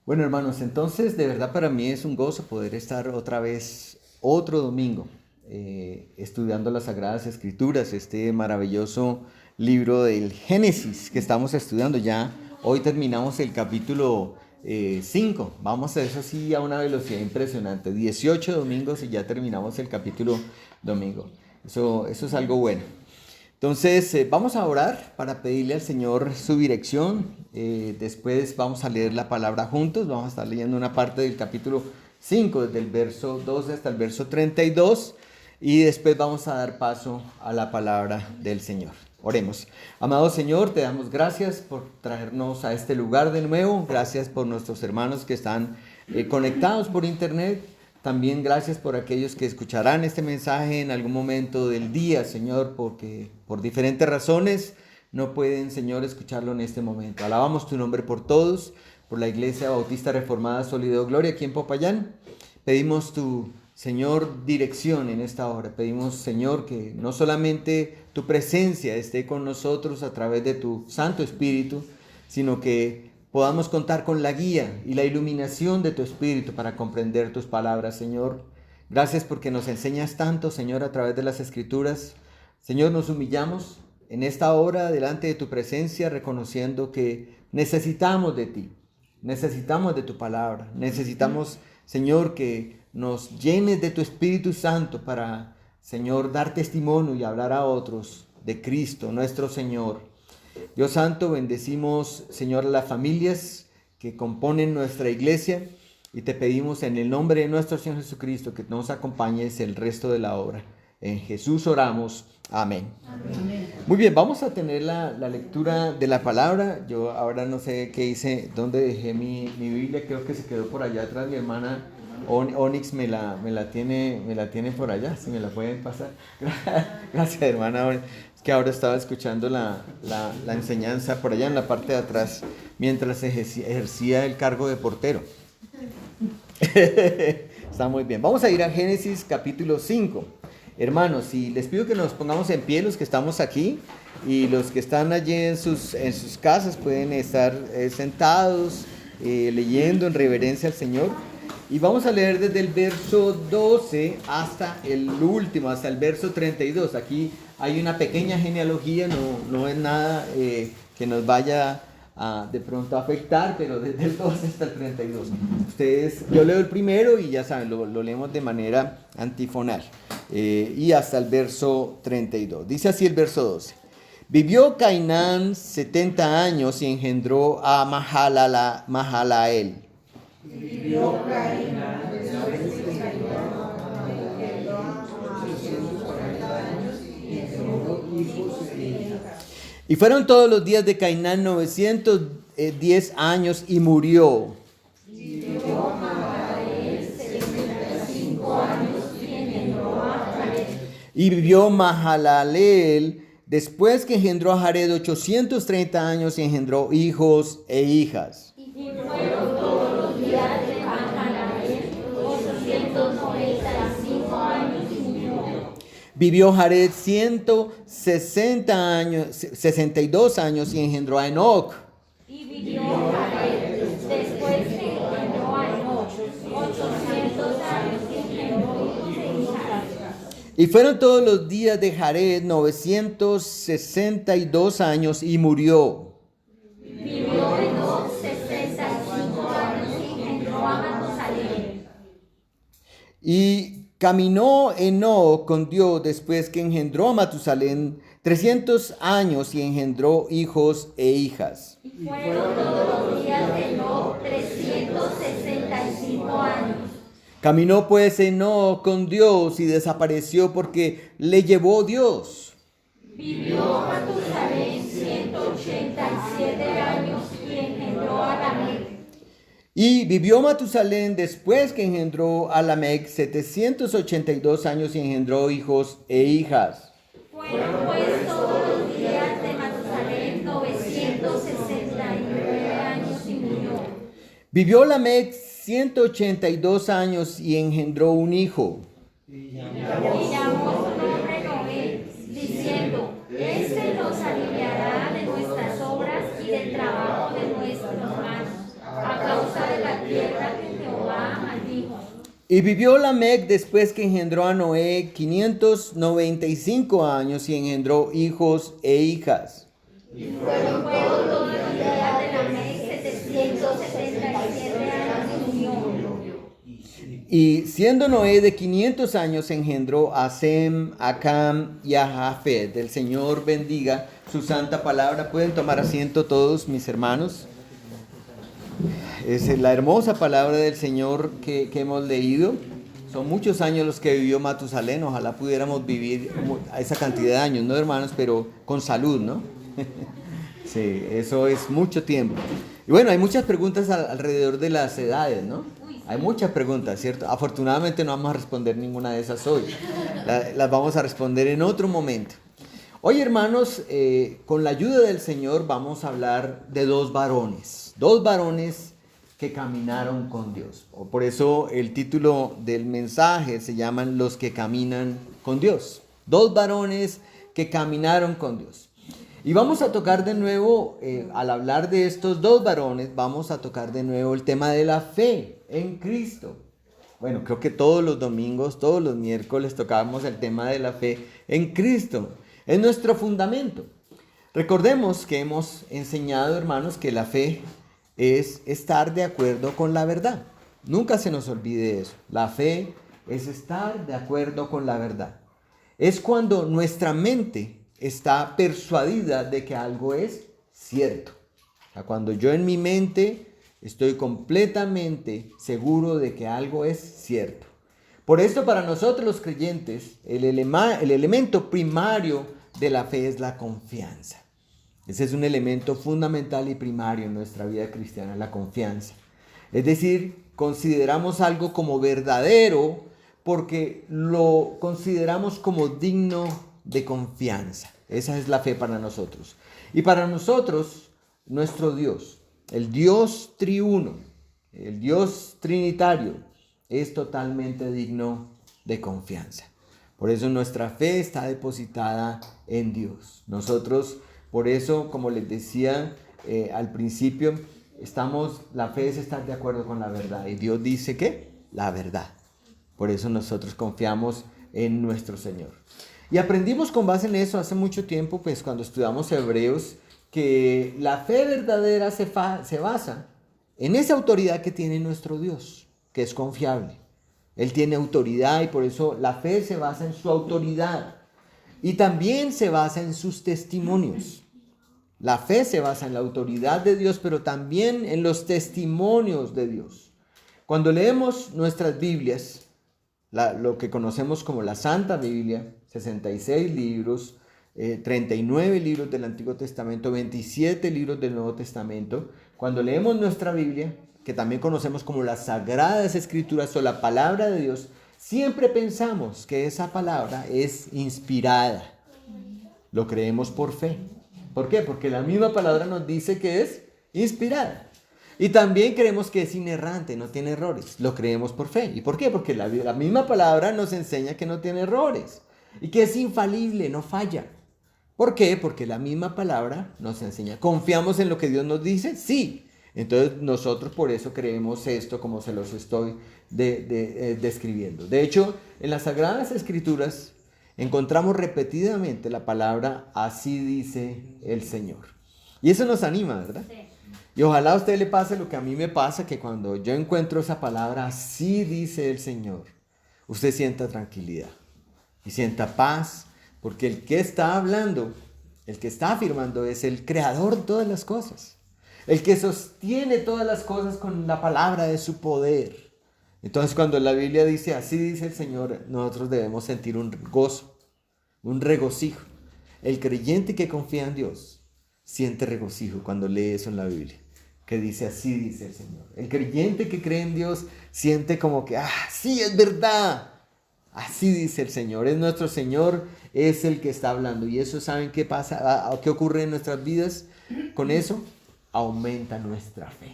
Bueno, hermanos, entonces de verdad para mí es un gozo poder estar otra vez, otro domingo, estudiando las Sagradas Escrituras, este maravilloso libro del Génesis que estamos estudiando ya. Hoy terminamos el capítulo 5. Vamos a eso sí a una velocidad impresionante. 18 domingos y ya terminamos el capítulo domingo. Eso es algo bueno. Entonces vamos a orar para pedirle al Señor su dirección. Después vamos a leer la palabra juntos. Vamos a estar leyendo una parte del capítulo 5, desde el verso 12 hasta el verso 32. Y después vamos a dar paso a la palabra del Señor. Oremos. Amado Señor, te damos gracias por traernos a este lugar de nuevo. Gracias por nuestros hermanos que están conectados por internet. También gracias por aquellos que escucharán este mensaje en algún momento del día, Señor, porque por diferentes razones no pueden, Señor, escucharlo en este momento. Alabamos tu nombre por todos, por la Iglesia Bautista Reformada Solido Gloria aquí en Popayán. Pedimos tu, Señor, dirección en esta hora. Pedimos, Señor, que no solamente tu presencia esté con nosotros a través de tu Santo Espíritu, sino que podamos contar con la guía y la iluminación de tu Espíritu para comprender tus palabras, Señor. Gracias porque nos enseñas tanto, Señor, a través de las Escrituras. Señor, nos humillamos en esta hora delante de tu presencia, reconociendo que necesitamos de ti, necesitamos de tu palabra, necesitamos, Señor, que nos llenes de tu Espíritu Santo para, Señor, dar testimonio y hablar a otros de Cristo, nuestro Señor. Dios Santo, bendecimos, Señor, las familias que componen nuestra iglesia y te pedimos en el nombre de nuestro Señor Jesucristo que nos acompañes el resto de la obra. En Jesús oramos. Amén. Amén. Muy bien, vamos a tener la lectura de la palabra. Yo ahora no sé qué hice, dónde dejé mi Biblia, creo que se quedó por allá atrás. Mi hermana Onyx me la tiene por allá, si me la pueden pasar. Gracias, hermana. Es que ahora estaba escuchando la enseñanza por allá en la parte de atrás mientras ejercía el cargo de portero. Está muy bien. Vamos a ir a Génesis capítulo 5. Hermanos, y les pido que nos pongamos en pie los que estamos aquí y los que están allí en sus casas pueden estar sentados leyendo en reverencia al Señor. Y vamos a leer desde el verso 12 hasta el último, hasta el verso 32. Aquí hay una pequeña genealogía, no es nada que nos vaya de pronto a afectar, pero desde el 12 hasta el 32. Yo leo el primero y ya saben, lo leemos de manera antifonal. Y hasta el verso 32. Dice así el verso 12. Vivió Cainán 70 años y engendró a Mahalael. Vivió Cainán y fueron todos los días de Cainán 910 años y murió. Vivió Mahalaleel 75 años y engendró a Jared. Y vivió Mahalaleel después que engendró a Jared 830 años y engendró hijos e hijas. Y fueron todos los días de Mahalaleel 895 años y murió. Vivió Jared 62 años y engendró a Enoc. Y vivió Jared después que engendró a Enoc 800 años y engendró hijos e hijas. Y fueron todos los días de Jared 962 años y murió. Vivió Enoc 65 años y engendró a Matusalén. Y caminó Enoc con Dios después que engendró a Matusalén 300 años y engendró hijos e hijas. Y fueron todos los días de Enoc 365 años. Caminó pues Enoc con Dios y desapareció porque le llevó Dios. Vivió Matusalén 187 años y engendró a Lamec. Y vivió Matusalén después que engendró a Lamec 782 años y engendró hijos e hijas. Fueron pues todos los días de Matusalén 969 años y murió. Vivió Lamec 182 años y engendró un hijo. Y llamó su nombre Noé, diciendo: Este nos aliviará de nuestras obras y del trabajo de nuestras manos, a causa de la Y vivió Lamec después que engendró a Noé 595 años y engendró hijos e hijas. Y fueron todos los días de Lamec 777 años y murió. Y siendo Noé de 500 años engendró a Sem, a Cam y a Jafet. El Señor bendiga su santa palabra. Pueden tomar asiento todos mis hermanos. Es la hermosa palabra del Señor que hemos leído. Son muchos años los que vivió Matusalén. Ojalá pudiéramos vivir a esa cantidad de años, ¿no, hermanos? Pero con salud, ¿no? Sí, eso es mucho tiempo. Y bueno, hay muchas preguntas alrededor de las edades, ¿no? Hay muchas preguntas, ¿cierto? Afortunadamente no vamos a responder ninguna de esas hoy. Las vamos a responder en otro momento. Hoy, hermanos, con la ayuda del Señor vamos a hablar de dos varones que caminaron con Dios. Por eso el título del mensaje se llaman Los que caminan con Dios. Dos varones que caminaron con Dios. Y vamos a tocar de nuevo, al hablar de estos dos varones, vamos a tocar de nuevo el tema de la fe en Cristo. Bueno, creo que todos los domingos, todos los miércoles tocábamos el tema de la fe en Cristo. Es nuestro fundamento. Recordemos que hemos enseñado, hermanos, que la fe es estar de acuerdo con la verdad. Nunca se nos olvide eso. La fe es estar de acuerdo con la verdad. Es cuando nuestra mente está persuadida de que algo es cierto. O sea, cuando yo en mi mente estoy completamente seguro de que algo es cierto. Por esto para nosotros los creyentes, el elemento primario de la fe es la confianza. Ese es un elemento fundamental y primario en nuestra vida cristiana, la confianza. Es decir, consideramos algo como verdadero porque lo consideramos como digno de confianza. Esa es la fe para nosotros. Y para nosotros, nuestro Dios, el Dios triuno, el Dios trinitario, es totalmente digno de confianza. Por eso nuestra fe está depositada en Dios. Nosotros, por eso, como les decía al principio, la fe es estar de acuerdo con la verdad. Y Dios dice que la verdad. Por eso nosotros confiamos en nuestro Señor. Y aprendimos con base en eso hace mucho tiempo, pues cuando estudiamos Hebreos, que la fe verdadera se basa en esa autoridad que tiene nuestro Dios, que es confiable. Él tiene autoridad y por eso la fe se basa en su autoridad. Y también se basa en sus testimonios. La fe se basa en la autoridad de Dios, pero también en los testimonios de Dios. Cuando leemos nuestras Biblias, lo que conocemos como la Santa Biblia, 66 libros, 39 libros del Antiguo Testamento, 27 libros del Nuevo Testamento. Cuando leemos nuestra Biblia, que también conocemos como las Sagradas Escrituras o la Palabra de Dios, siempre pensamos que esa palabra es inspirada. Lo creemos por fe. ¿Por qué? Porque la misma palabra nos dice que es inspirada. Y también creemos que es inerrante, no tiene errores. Lo creemos por fe. ¿Y por qué? Porque la misma palabra nos enseña que no tiene errores. Y que es infalible, no falla. ¿Por qué? Porque la misma palabra nos enseña. ¿Confiamos en lo que Dios nos dice? Sí. Entonces nosotros por eso creemos esto como se los estoy describiendo. De hecho, en las Sagradas Escrituras encontramos repetidamente la palabra así dice el Señor. Y eso nos anima, ¿verdad? Sí. Y ojalá a usted le pase lo que a mí me pasa, que cuando yo encuentro esa palabra, así dice el Señor, usted sienta tranquilidad y sienta paz, porque el que está hablando, el que está afirmando es el creador de todas las cosas, el que sostiene todas las cosas con la palabra de su poder. Entonces cuando la Biblia dice, así dice el Señor, nosotros debemos sentir un gozo, un regocijo. El creyente que confía en Dios siente regocijo cuando lee eso en la Biblia, que dice, así dice el Señor. El creyente que cree en Dios siente como que, sí, es verdad. Así dice el Señor, es nuestro Señor, es el que está hablando. Y eso, ¿saben qué pasa? ¿Qué ocurre en nuestras vidas? Con eso aumenta nuestra fe,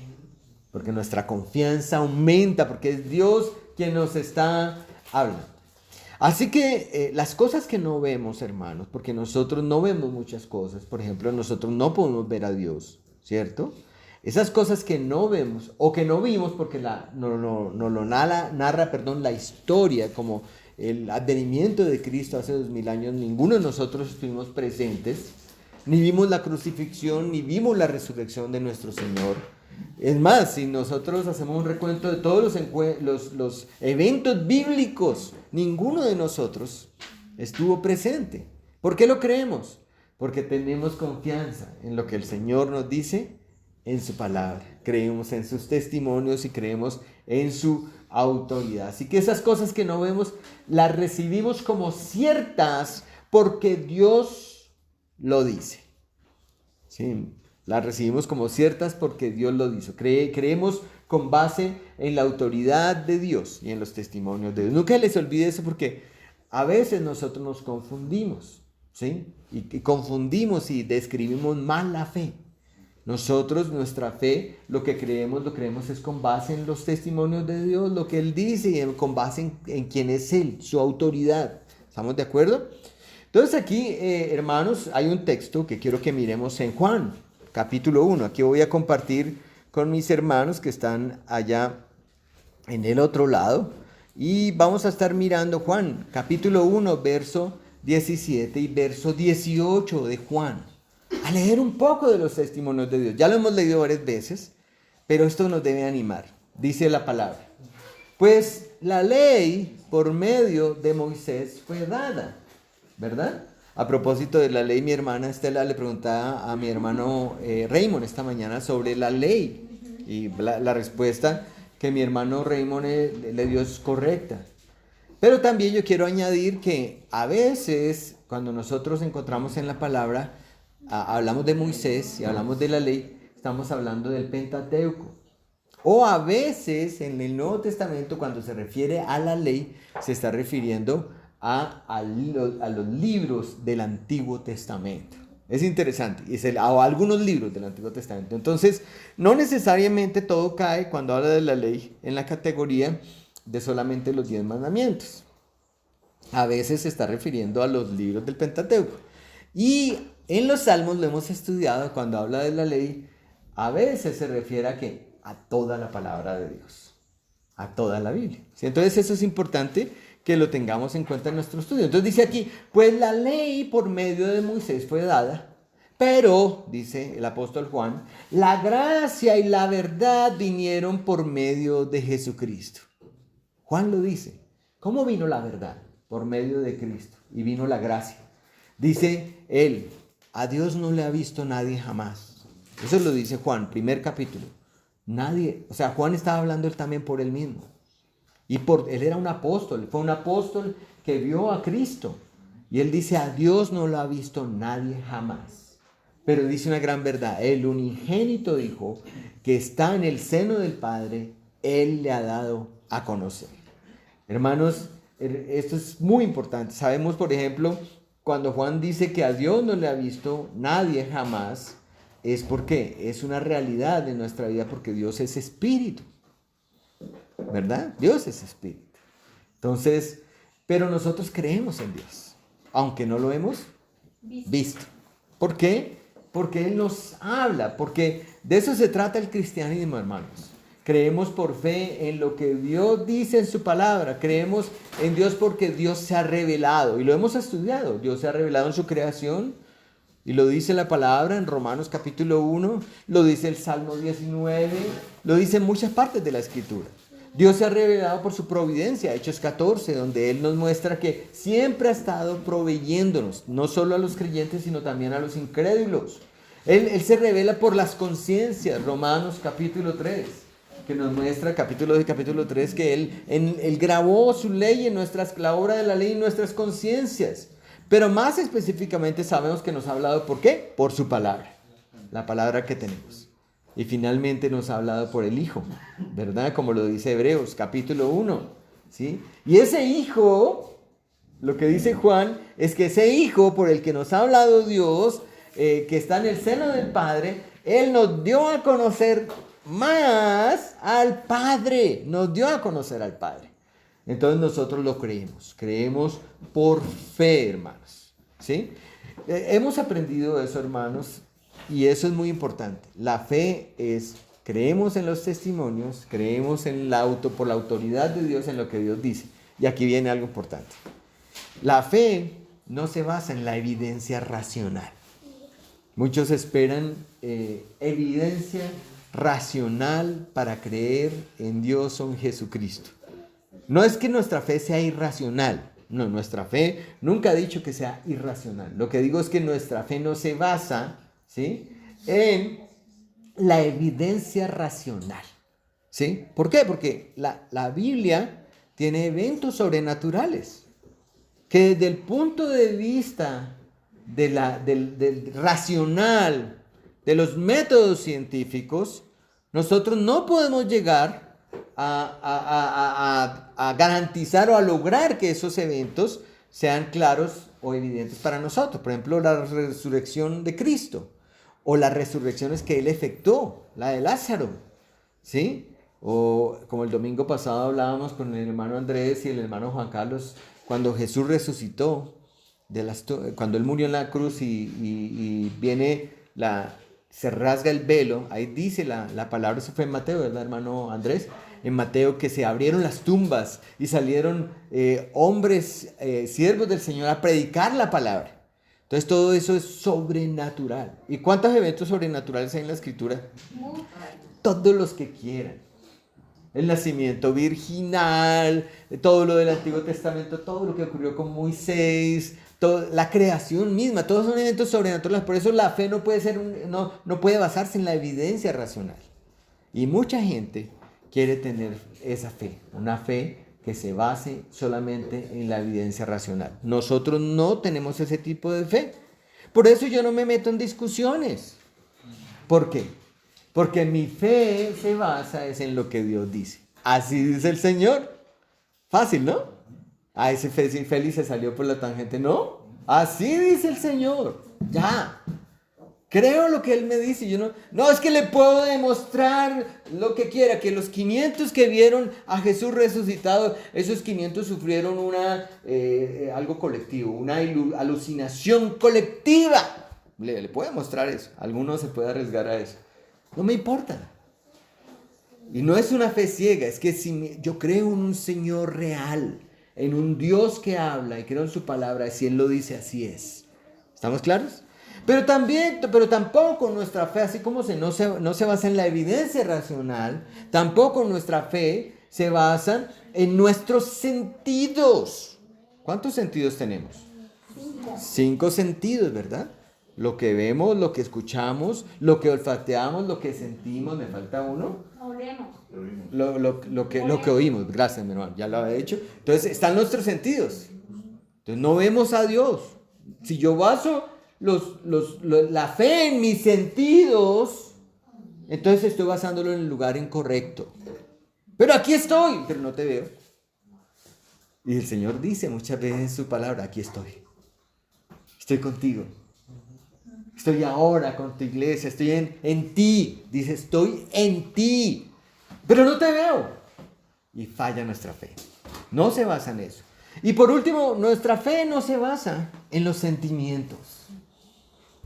porque nuestra confianza aumenta, porque es Dios quien nos está hablando. Así que las cosas que no vemos, hermanos, porque nosotros no vemos muchas cosas, por ejemplo, nosotros no podemos ver a Dios, ¿cierto? Esas cosas que no vemos o que no vimos porque no lo narra, la historia, como el advenimiento de Cristo hace 2000 años, ninguno de nosotros estuvimos presentes, ni vimos la crucifixión, ni vimos la resurrección de nuestro Señor. Es más, si nosotros hacemos un recuento de todos los eventos bíblicos, ninguno de nosotros estuvo presente. ¿Por qué lo creemos? Porque tenemos confianza en lo que el Señor nos dice en su palabra. Creemos en sus testimonios y creemos en su autoridad. Así que esas cosas que no vemos las recibimos como ciertas porque Dios lo dice. Sí, las recibimos como ciertas porque Dios lo dice. Creemos con base en la autoridad de Dios y en los testimonios de Dios. Nunca les olvide eso porque a veces nosotros nos confundimos, ¿sí? Y confundimos y describimos mal la fe. Nosotros, nuestra fe, lo creemos es con base en los testimonios de Dios, lo que Él dice y con base en quién es Él, su autoridad. ¿Estamos de acuerdo? Entonces aquí, hermanos, hay un texto que quiero que miremos en Juan, capítulo 1. Aquí voy a compartir con mis hermanos que están allá en el otro lado. Y vamos a estar mirando Juan, capítulo 1, verso 17 y verso 18 de Juan. A leer un poco de los testimonios de Dios. Ya lo hemos leído varias veces, pero esto nos debe animar. Dice la palabra: pues la ley por medio de Moisés fue dada, ¿verdad? A propósito de la ley, mi hermana Estela le preguntaba a mi hermano Raymond esta mañana sobre la ley. Y la respuesta que mi hermano Raymond le dio es correcta. Pero también yo quiero añadir que a veces cuando nosotros encontramos en la palabra, hablamos de Moisés y hablamos de la ley, estamos hablando del Pentateuco. O a veces en el Nuevo Testamento, cuando se refiere a la ley, se está refiriendo a los libros del Antiguo Testamento. Es interesante, o algunos libros del Antiguo Testamento. Entonces, no necesariamente todo cae cuando habla de la ley en la categoría de solamente los 10 mandamientos. A veces se está refiriendo a los libros del Pentateuco. Y en los Salmos lo hemos estudiado, cuando habla de la ley, a veces se refiere a toda la palabra de Dios, a toda la Biblia. ¿Sí? Entonces eso es importante que lo tengamos en cuenta en nuestro estudio. Entonces dice aquí, pues la ley por medio de Moisés fue dada, pero, dice el apóstol Juan, la gracia y la verdad vinieron por medio de Jesucristo. Juan lo dice. ¿Cómo vino la verdad? Por medio de Cristo. Y vino la gracia. Dice él, a Dios no le ha visto nadie jamás. Eso lo dice Juan, primer capítulo. Nadie, o sea, Juan estaba hablando él también por él mismo. Él era un apóstol, fue un apóstol que vio a Cristo. Y él dice, a Dios no lo ha visto nadie jamás. Pero dice una gran verdad, el unigénito Hijo que está en el seno del Padre, Él le ha dado a conocer. Hermanos, esto es muy importante. Sabemos, por ejemplo, cuando Juan dice que a Dios no le ha visto nadie jamás, es porque es una realidad de nuestra vida, porque Dios es espíritu, ¿verdad? Dios es espíritu. Entonces, pero nosotros creemos en Dios, aunque no lo hemos visto. ¿Por qué? Porque Él nos habla, porque de eso se trata el cristianismo, hermanos. Creemos por fe en lo que Dios dice en su palabra. Creemos en Dios porque Dios se ha revelado. Y lo hemos estudiado. Dios se ha revelado en su creación. Y lo dice la palabra en Romanos capítulo 1. Lo dice el Salmo 19. Lo dice en muchas partes de la Escritura. Dios se ha revelado por su providencia. Hechos 14, donde Él nos muestra que siempre ha estado proveyéndonos. No solo a los creyentes, sino también a los incrédulos. Él se revela por las conciencias. Romanos capítulo 3. Que nos muestra capítulo 3 que Él grabó su ley en la obra de la ley en nuestras conciencias. Pero más específicamente sabemos que nos ha hablado ¿por qué? Por su palabra, la palabra que tenemos. Y finalmente nos ha hablado por el Hijo, ¿verdad? Como lo dice Hebreos capítulo 1, ¿sí? Y ese Hijo, lo que dice Juan, es que ese Hijo por el que nos ha hablado Dios, que está en el seno del Padre, Él nos dio a conocer más al Padre, nos dio a conocer al Padre. Entonces nosotros lo creemos por fe, hermanos, ¿sí? Hemos aprendido eso, hermanos, Y eso es muy importante. La fe es, creemos en los testimonios, creemos en por la autoridad de Dios, en lo que Dios dice. Y aquí viene algo importante. La fe no se basa en la evidencia racional. Muchos esperan evidencia racional para creer en Dios o en Jesucristo. No es que nuestra fe sea irracional. No, nuestra fe nunca ha dicho que sea irracional. Lo que digo es que nuestra fe no se basa, ¿sí?, en la evidencia racional. ¿Sí? ¿Por qué? Porque la Biblia tiene eventos sobrenaturales que desde el punto de vista del racional, de los métodos científicos, nosotros no podemos llegar a garantizar o a lograr que esos eventos sean claros o evidentes para nosotros. Por ejemplo, la resurrección de Cristo o las resurrecciones que Él efectuó, la de Lázaro, ¿sí? O como el domingo pasado hablábamos con el hermano Andrés y el hermano Juan Carlos, cuando Jesús resucitó, cuando Él murió en la cruz y se rasga el velo, ahí dice la palabra, eso fue en Mateo, ¿verdad, hermano Andrés? En Mateo, que se abrieron las tumbas y salieron hombres, siervos del Señor, a predicar la palabra. Entonces todo eso es sobrenatural. ¿Y cuántos eventos sobrenaturales hay en la Escritura? Todos los que quieran. El nacimiento virginal, todo lo del Antiguo Testamento, todo lo que ocurrió con Moisés, la creación misma, todos son eventos sobrenaturales. Por eso la fe no puede basarse en la evidencia racional. Y mucha gente quiere tener esa fe, una fe que se base solamente en la evidencia racional. Nosotros no tenemos ese tipo de fe. Por eso yo no me meto en discusiones. ¿Por qué? Porque mi fe se basa en lo que Dios dice. Así dice el Señor. Fácil, ¿no? Ese Félix se salió por la tangente. No, así dice el Señor. Ya. Creo lo que Él me dice. Yo no es que le puedo demostrar lo que quiera, que los 500 que vieron a Jesús resucitado, esos 500 sufrieron algo colectivo, una alucinación colectiva. Le puedo demostrar eso. Alguno se puede arriesgar a eso. No me importa. Y no es una fe ciega, es que si yo creo en un Señor real, en un Dios que habla y creo en su palabra, si Él lo dice, así es. ¿Estamos claros? Pero tampoco nuestra fe, así como no se basa en la evidencia racional, tampoco nuestra fe se basa en nuestros sentidos. ¿Cuántos sentidos tenemos? 5 sentidos, ¿verdad? Lo que vemos, lo que escuchamos, lo que olfateamos, lo que sentimos. ¿Me falta uno? Lo que oímos. Gracias, mi hermano, ya lo había dicho. Entonces están nuestros sentidos. Entonces no vemos a Dios. Si yo baso la fe en mis sentidos, entonces estoy basándolo en el lugar incorrecto. Pero aquí estoy, pero no te veo. Y el Señor dice muchas veces en su palabra, aquí estoy. Estoy contigo. Estoy ahora con tu iglesia, estoy en ti. Dice, estoy en ti, pero no te veo. Y falla nuestra fe. No se basa en eso. Y por último, nuestra fe no se basa en los sentimientos.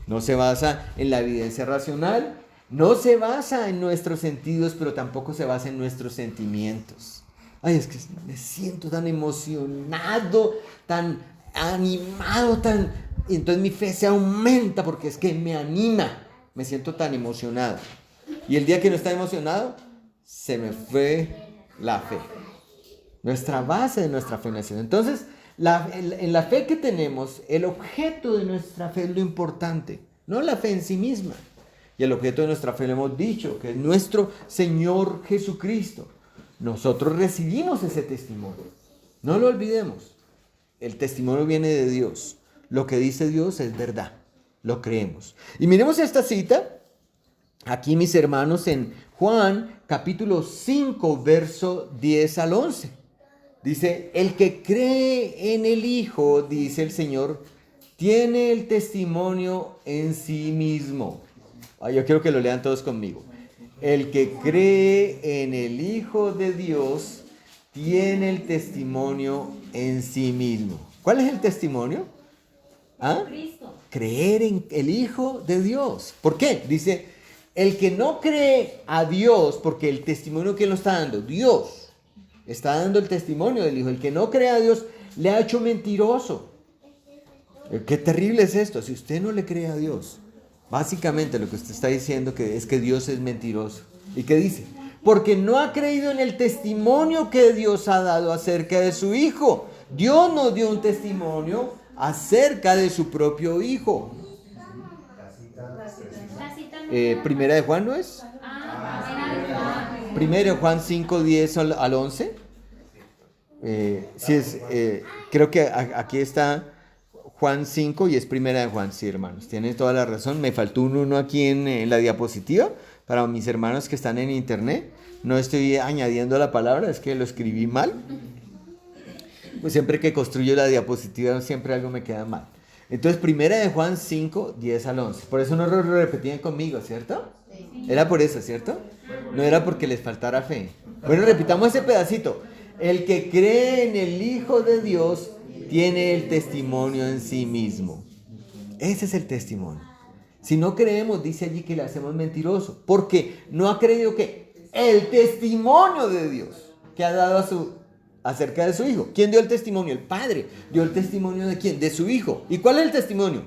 No se basa en la evidencia racional. No se basa en nuestros sentidos, pero tampoco se basa en nuestros sentimientos. Ay, es que me siento tan emocionado, tan animado, y entonces mi fe se aumenta porque es que me anima. Me siento tan emocionado. Y el día que no está emocionado, se me fue la fe. Nuestra base de nuestra fe nació. Entonces, en la fe que tenemos, el objeto de nuestra fe es lo importante, no la fe en sí misma. Y el objeto de nuestra fe lo hemos dicho, que es nuestro Señor Jesucristo. Nosotros recibimos ese testimonio. No lo olvidemos. El testimonio viene de Dios. Lo que dice Dios es verdad. Lo creemos. Y miremos esta cita, aquí mis hermanos, en Juan capítulo 5, verso 10 al 11. Dice, el que cree en el Hijo, dice el Señor, tiene el testimonio en sí mismo. Yo quiero que lo lean todos conmigo. El que cree en el Hijo de Dios tiene el testimonio en sí mismo. ¿Cuál es el testimonio? ¿Ah? Cristo. Creer en el Hijo de Dios. ¿Por qué? Dice, el que no cree a Dios, porque el testimonio que lo está dando, Dios está dando el testimonio del Hijo. El que no cree a Dios le ha hecho mentiroso. Qué terrible es esto. Si usted no le cree a Dios, básicamente lo que usted está diciendo es que Dios es mentiroso. ¿Y qué dice? Porque no ha creído en el testimonio que Dios ha dado acerca de su Hijo. Dios nos dio un testimonio acerca de su propio Hijo. Primera de Juan, ¿no es? Primera de Juan 5, 10 al 11. Sí es, creo que aquí está Juan 5 y es Primera de Juan, sí, hermanos. Tienen toda la razón. Me faltó un 1 aquí en la diapositiva para mis hermanos que están en internet. No estoy añadiendo la palabra, es que lo escribí mal. Pues siempre que construyo la diapositiva siempre algo me queda mal. Entonces, Primera de Juan 5, 10 al 11. Por eso no lo repetían conmigo, ¿cierto? Sí. Era por eso, ¿cierto? No era porque les faltara fe. Bueno, repitamos ese pedacito. El que cree en el Hijo de Dios tiene el testimonio en sí mismo. Ese es el testimonio. Si no creemos, dice allí que le hacemos mentiroso. Porque no ha creído que el testimonio de Dios que ha dado acerca de su Hijo. ¿Quién dio el testimonio? El Padre. ¿Dio el testimonio de quién? De su Hijo. ¿Y cuál es el testimonio?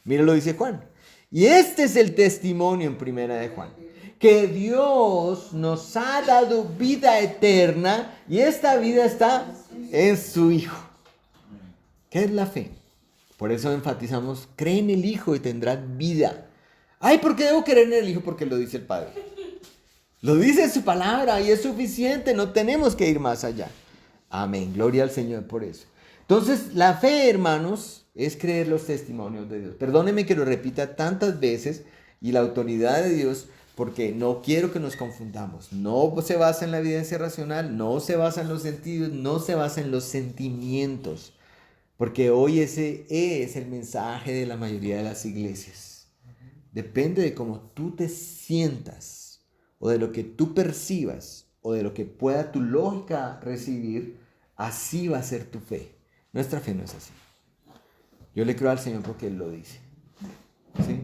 Mira, lo dice Juan. Y este es el testimonio en Primera de Juan. Que Dios nos ha dado vida eterna y esta vida está en su Hijo. ¿Qué es la fe? Por eso enfatizamos, cree en el Hijo y tendrás vida. Ay, ¿por qué debo creer en el Hijo? Porque lo dice el Padre. Lo dice su palabra y es suficiente, no tenemos que ir más allá. Amén, gloria al Señor por eso. Entonces, la fe, hermanos, es creer los testimonios de Dios. Perdónenme que lo repita tantas veces y la autoridad de Dios, porque no quiero que nos confundamos. No se basa en la evidencia racional, no se basa en los sentidos, no se basa en los sentimientos. Porque hoy ese es el mensaje de la mayoría de las iglesias. Depende de cómo tú te sientas, o de lo que tú percibas, o de lo que pueda tu lógica recibir, así va a ser tu fe. Nuestra fe no es así. Yo le creo al Señor porque Él lo dice. ¿Sí?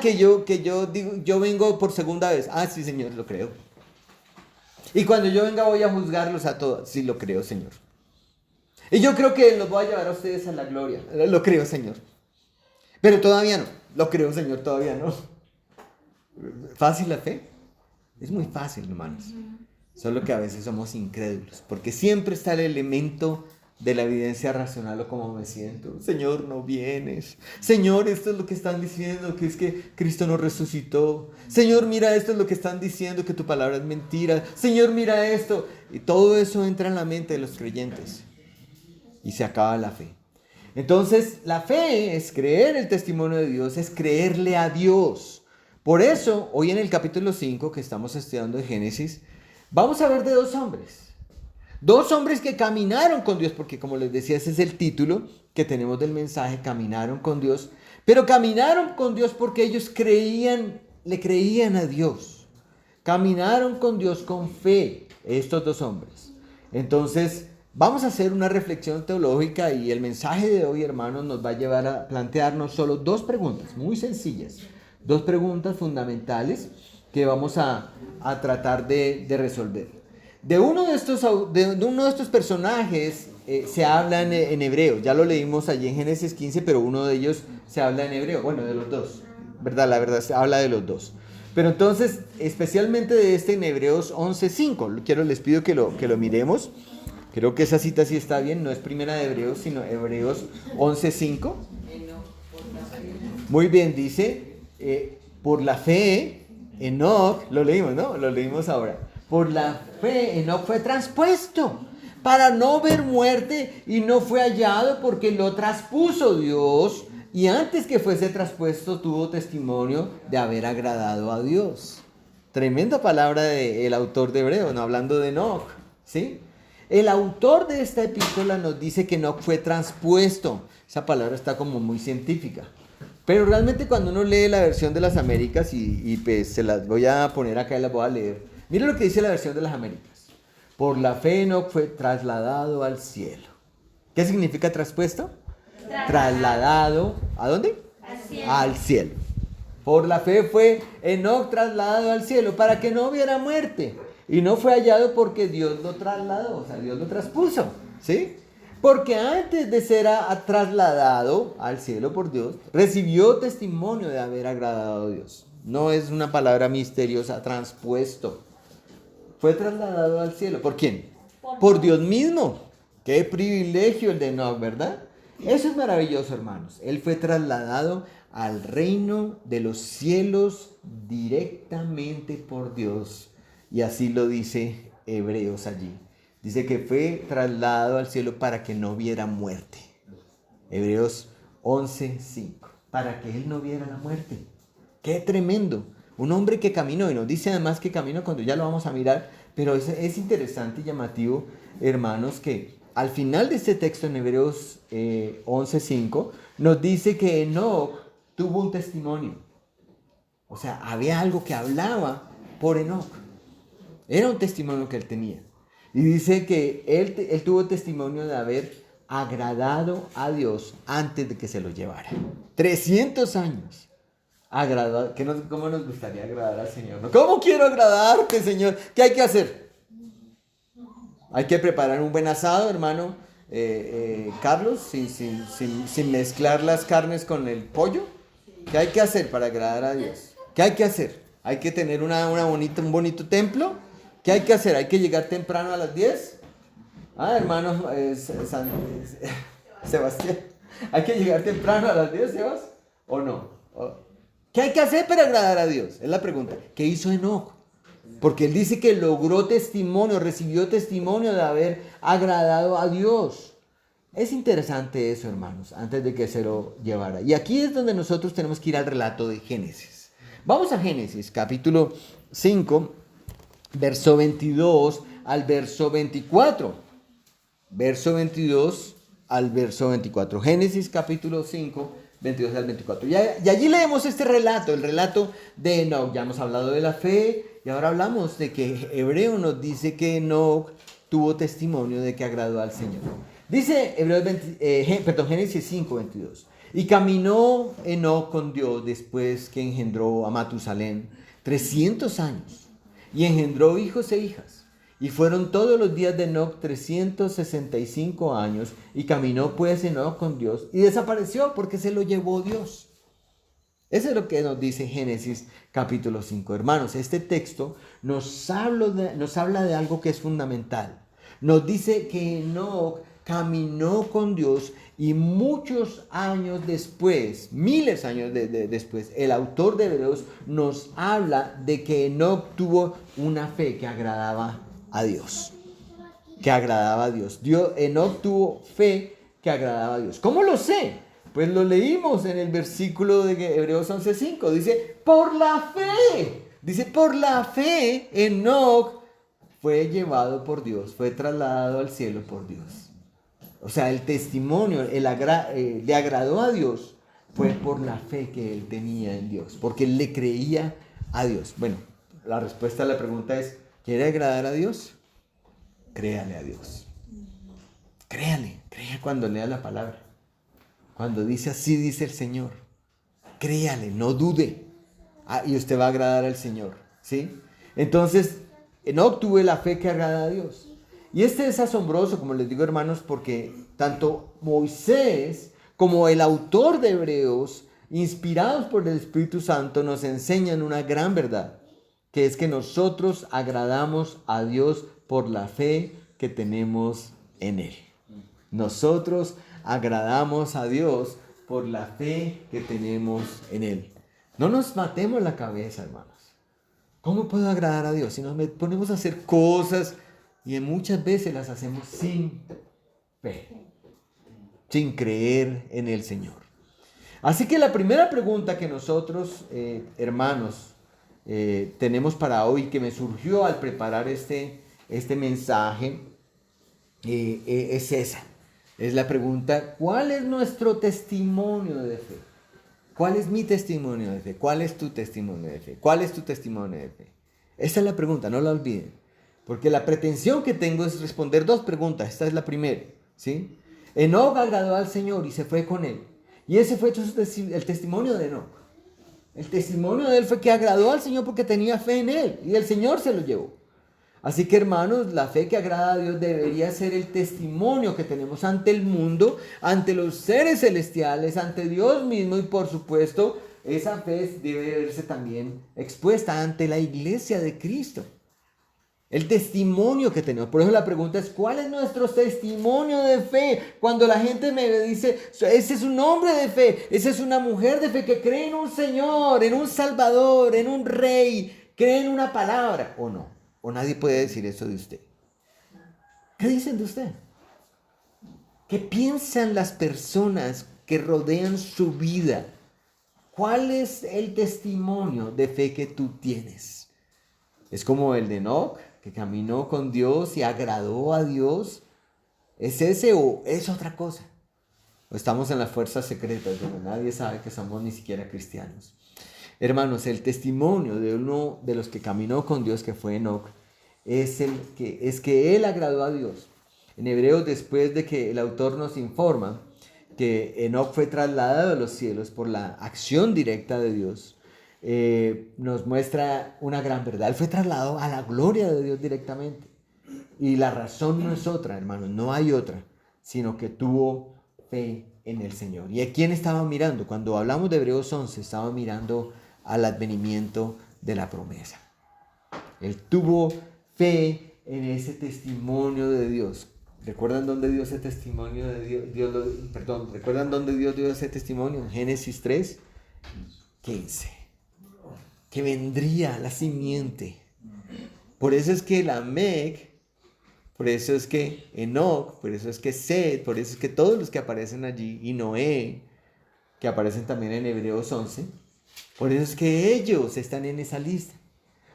Que yo digo, yo vengo por segunda vez. Sí, Señor, lo creo. Y cuando yo venga voy a juzgarlos a todos. Sí, lo creo, Señor. Y yo creo que los voy a llevar a ustedes a la gloria. Lo creo, Señor. Pero todavía no. Lo creo, Señor, todavía no. ¿Fácil la fe? Es muy fácil, hermanos. Solo que a veces somos incrédulos. Porque siempre está el elemento de la evidencia racional o cómo me siento. Señor, no vienes. Señor, esto es lo que están diciendo, que es que Cristo no resucitó. Señor, mira, esto es lo que están diciendo, que tu palabra es mentira. Señor, mira esto. Y todo eso entra en la mente de los creyentes. Y se acaba la fe. Entonces, la fe es creer el testimonio de Dios, es creerle a Dios. Por eso, hoy en el capítulo 5 que estamos estudiando de Génesis, vamos a ver de dos hombres. Dos hombres que caminaron con Dios, porque como les decía, ese es el título que tenemos del mensaje, caminaron con Dios. Pero caminaron con Dios porque ellos le creían a Dios. Caminaron con Dios con fe, estos dos hombres. Entonces, vamos a hacer una reflexión teológica y el mensaje de hoy, hermanos, nos va a llevar a plantearnos solo dos preguntas muy sencillas. Dos preguntas fundamentales que vamos a tratar de resolver. De uno de estos personajes se habla en hebreo. Ya lo leímos allí en Génesis 15, pero uno de ellos se habla en hebreo. Bueno, de los dos, ¿verdad? La verdad se habla de los dos. Pero entonces, especialmente de este en Hebreos 11:5. Les pido que lo miremos. Creo que esa cita sí está bien. No es primera de Hebreos, sino Hebreos 11:5. Muy bien, dice... por la fe, Enoc, lo leímos, ¿no? Lo leímos ahora. Por la fe, Enoc fue traspuesto para no ver muerte y no fue hallado porque lo traspuso Dios y antes que fuese traspuesto tuvo testimonio de haber agradado a Dios. Tremenda palabra del autor de Hebreo, no hablando de Enoc, ¿sí? El autor de esta epístola nos dice que Enoc fue traspuesto. Esa palabra está como muy científica. Pero realmente cuando uno lee la versión de las Américas, y pues se las voy a poner acá y las voy a leer. Mira lo que dice la versión de las Américas. Por la fe Enoc fue trasladado al cielo. ¿Qué significa traspuesto? Trasladado ¿A dónde? Al cielo. Al cielo. Por la fe fue Enoc trasladado al cielo para que no hubiera muerte. Y no fue hallado porque Dios lo trasladó, o sea, Dios lo traspuso, ¿sí? Porque antes de ser trasladado al cielo por Dios, recibió testimonio de haber agradado a Dios. No es una palabra misteriosa, transpuesto. Fue trasladado al cielo. ¿Por quién? Por Dios mismo. Qué privilegio el de Enoc, ¿verdad? Eso es maravilloso, hermanos. Él fue trasladado al reino de los cielos directamente por Dios. Y así lo dice Hebreos allí. Dice que fue trasladado al cielo para que no viera muerte. Hebreos 11:5. Para que él no viera la muerte. ¡Qué tremendo! Un hombre que caminó, y nos dice además que caminó cuando ya lo vamos a mirar, pero es interesante y llamativo, hermanos, que al final de este texto en Hebreos 11:5 nos dice que Enoc tuvo un testimonio. O sea, había algo que hablaba por Enoc. Era un testimonio que él tenía. Y dice que él tuvo testimonio de haber agradado a Dios antes de que se lo llevara. 300 años. ¿Cómo nos gustaría agradar al Señor? ¿No? ¿Cómo quiero agradarte, Señor? ¿Qué hay que hacer? Hay que preparar un buen asado, hermano Carlos, sin mezclar las carnes con el pollo. ¿Qué hay que hacer para agradar a Dios? ¿Qué hay que hacer? Hay que tener un bonito templo. ¿Qué hay que hacer? ¿Hay que llegar temprano a las 10? Hermano Sebastián, ¿hay que llegar temprano a las 10, Sebas? ¿O no? ¿Qué hay que hacer para agradar a Dios? Es la pregunta. ¿Qué hizo Enoc? Porque él dice que logró testimonio, recibió testimonio de haber agradado a Dios. Es interesante eso, hermanos, antes de que se lo llevara. Y aquí es donde nosotros tenemos que ir al relato de Génesis. Vamos a Génesis, capítulo 5, verso 22 al verso 24. Verso 22 al verso 24. Génesis, capítulo 5, 22 al 24. Y allí leemos este relato, el relato de Enoc. Ya hemos hablado de la fe y ahora hablamos de que Hebreo nos dice que Enoc tuvo testimonio de que agradó al Señor. Dice Génesis 5, 22. Y caminó Enoc con Dios después que engendró a Matusalén 300 años y engendró hijos e hijas. Y fueron todos los días de Enoc 365 años, y caminó pues Enoc con Dios, y desapareció porque se lo llevó Dios. Eso es lo que nos dice Génesis capítulo 5. Hermanos, este texto nos habla de algo que es fundamental. Nos dice que Enoc caminó con Dios, y muchos años después, miles de años después, el autor de Hebreos nos habla de que Enoc tuvo una fe que agradaba a Dios. Que agradaba a Dios. Enoc tuvo fe que agradaba a Dios. ¿Cómo lo sé? Pues lo leímos en el versículo de Hebreos 11:5. Dice, por la fe. Dice, por la fe, Enoc fue llevado por Dios, fue trasladado al cielo por Dios. O sea, el testimonio, le agradó a Dios, fue por la fe que él tenía en Dios, porque él le creía a Dios. Bueno, la respuesta a la pregunta es, ¿quiere agradar a Dios? Créale a Dios. Crea cuando lea la palabra. Cuando dice así dice el Señor. Créale, no dude. Y usted va a agradar al Señor, ¿sí? Entonces, Enoc tuvo la fe que agrada a Dios. Y este es asombroso, como les digo, hermanos, porque tanto Moisés como el autor de Hebreos, inspirados por el Espíritu Santo, nos enseñan una gran verdad, que es que nosotros agradamos a Dios por la fe que tenemos en Él. Nosotros agradamos a Dios por la fe que tenemos en Él. No nos matemos la cabeza, hermanos. ¿Cómo puedo agradar a Dios? Si nos ponemos a hacer cosas y muchas veces las hacemos sin fe, sin creer en el Señor. Así que la primera pregunta que nosotros, hermanos, tenemos para hoy, que me surgió al preparar este mensaje, es esa. Es la pregunta, ¿cuál es nuestro testimonio de fe? ¿Cuál es mi testimonio de fe? ¿Cuál es tu testimonio de fe? ¿Cuál es tu testimonio de fe? Esa es la pregunta, no la olviden. Porque la pretensión que tengo es responder dos preguntas. Esta es la primera, ¿sí? Enoc agradó al Señor y se fue con él. Y ese fue el testimonio de Enoc. El testimonio de él fue que agradó al Señor porque tenía fe en él. Y el Señor se lo llevó. Así que, hermanos, la fe que agrada a Dios debería ser el testimonio que tenemos ante el mundo, ante los seres celestiales, ante Dios mismo, y por supuesto, esa fe debe verse también expuesta ante la iglesia de Cristo. El testimonio que tenemos. Por eso la pregunta es, ¿cuál es nuestro testimonio de fe? Cuando la gente me dice, ese es un hombre de fe, esa es una mujer de fe que cree en un Señor, en un Salvador, en un Rey, cree en una palabra, ¿o no? ¿O nadie puede decir eso de usted? ¿Qué dicen de usted? ¿Qué piensan las personas que rodean su vida? ¿Cuál es el testimonio de fe que tú tienes? ¿Es como el de Enoc, que caminó con Dios y agradó a Dios? ¿Es ese o es otra cosa? ¿O estamos en las fuerzas secretas donde nadie sabe que somos ni siquiera cristianos? Hermanos, el testimonio de uno de los que caminó con Dios, que fue Enoc, es que él agradó a Dios. En Hebreos, después de que el autor nos informa que Enoc fue trasladado a los cielos por la acción directa de Dios, nos muestra una gran verdad. Él fue trasladado a la gloria de Dios directamente. Y la razón no es otra, hermanos, no hay otra, sino que tuvo fe en el Señor. ¿Y a quién estaba mirando? Cuando hablamos de Hebreos 11, estaba mirando al advenimiento de la promesa. Él tuvo fe en ese testimonio de Dios. ¿Recuerdan dónde dio ese testimonio de Dios? ¿Recuerdan dónde Dios dio ese testimonio? En Génesis 3:15. Que vendría la simiente. Por eso es que Lamec, por eso es que Enoc, por eso es que Set, por eso es que todos los que aparecen allí, y Noé, que aparecen también en Hebreos 11, por eso es que ellos están en esa lista.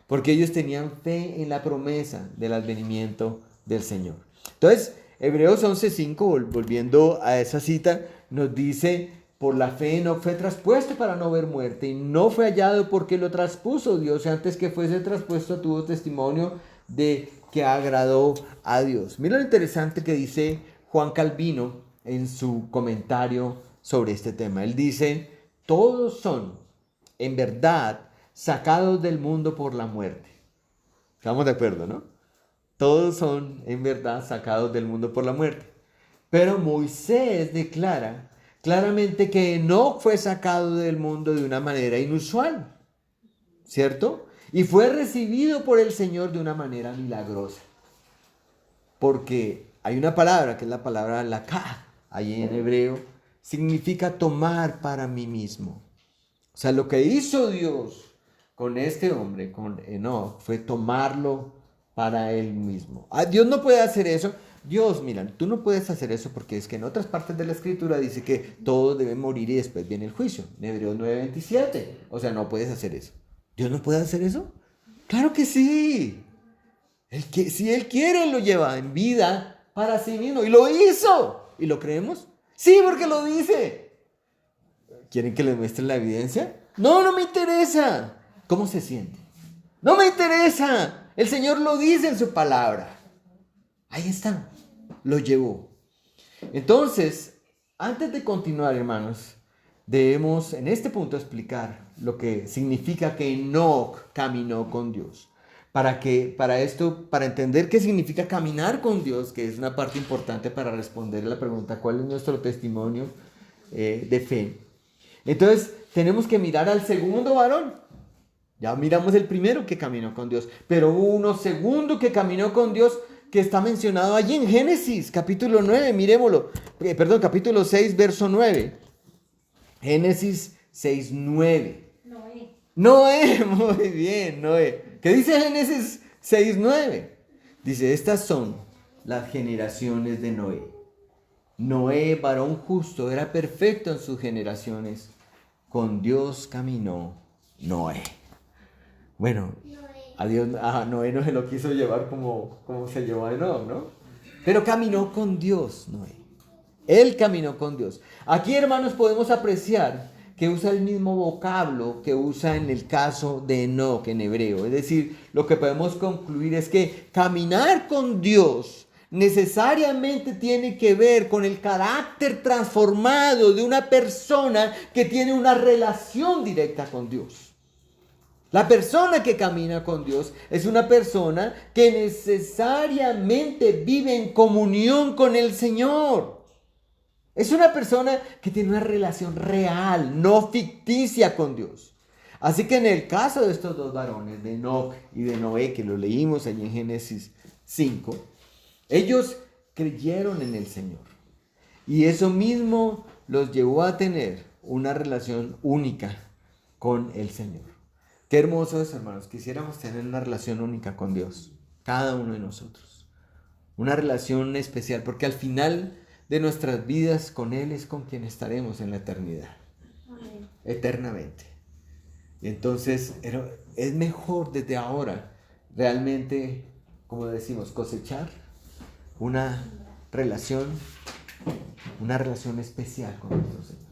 Porque ellos tenían fe en la promesa del advenimiento del Señor. Entonces, Hebreos 11:5, volviendo a esa cita, nos dice: por la fe Enoc fue traspuesto para no ver muerte, y no fue hallado porque lo traspuso Dios. Antes que fuese traspuesto, tuvo testimonio de que agradó a Dios. Mira lo interesante que dice Juan Calvino en su comentario sobre este tema. Él dice: todos son, en verdad, sacados del mundo por la muerte. Estamos de acuerdo, ¿no? Todos son, en verdad, sacados del mundo por la muerte. Pero Moisés declara claramente que Enoc fue sacado del mundo de una manera inusual, ¿cierto? Y fue recibido por el Señor de una manera milagrosa. Porque hay una palabra, que es la palabra lakah, ahí en hebreo, significa tomar para mí mismo. O sea, lo que hizo Dios con este hombre, con Enoc, fue tomarlo para él mismo. Dios no puede hacer eso. Dios, mira, tú no puedes hacer eso porque es que en otras partes de la Escritura dice que todos deben morir y después viene el juicio. En Hebreos 9:27. O sea, no puedes hacer eso. ¿Dios no puede hacer eso? ¡Claro que sí! Si Él quiere, lo lleva en vida para sí mismo. Y lo hizo. ¿Y lo creemos? Sí, porque lo dice. ¿Quieren que les muestre la evidencia? No me interesa. ¿Cómo se siente? No me interesa. El Señor lo dice en su palabra. Ahí está. Lo llevó. Entonces, antes de continuar, hermanos, debemos en este punto explicar lo que significa que Enoc caminó con Dios. Para entender qué significa caminar con Dios, que es una parte importante para responder a la pregunta, ¿cuál es nuestro testimonio de fe? Entonces, tenemos que mirar al segundo varón. Ya miramos el primero que caminó con Dios, pero hubo uno segundo que caminó con Dios que está mencionado allí en Génesis, capítulo 9, miremoslo. Capítulo 6, verso 9. Génesis 6:9. Noé, muy bien, Noé. ¿Qué dice Génesis 6:9? Dice: estas son las generaciones de Noé. Noé, varón justo, era perfecto en sus generaciones. Con Dios caminó Noé. Bueno, a Noé no se lo quiso llevar como se llevó a Enoc, ¿no? Pero caminó con Dios, Noé. Él caminó con Dios. Aquí, hermanos, podemos apreciar que usa el mismo vocablo que usa en el caso de Enoc en hebreo. Es decir, lo que podemos concluir es que caminar con Dios necesariamente tiene que ver con el carácter transformado de una persona que tiene una relación directa con Dios. La persona que camina con Dios es una persona que necesariamente vive en comunión con el Señor. Es una persona que tiene una relación real, no ficticia con Dios. Así que en el caso de estos dos varones, de Enoc y de Noé, que lo leímos allí en Génesis 5, ellos creyeron en el Señor. Y eso mismo los llevó a tener una relación única con el Señor. Qué hermoso es, hermanos. Quisiéramos tener una relación única con Dios, cada uno de nosotros. Una relación especial, porque al final de nuestras vidas con Él es con quien estaremos en la eternidad. Amén. Eternamente. Y entonces es mejor desde ahora realmente, como decimos, cosechar una relación especial con nuestro Señor.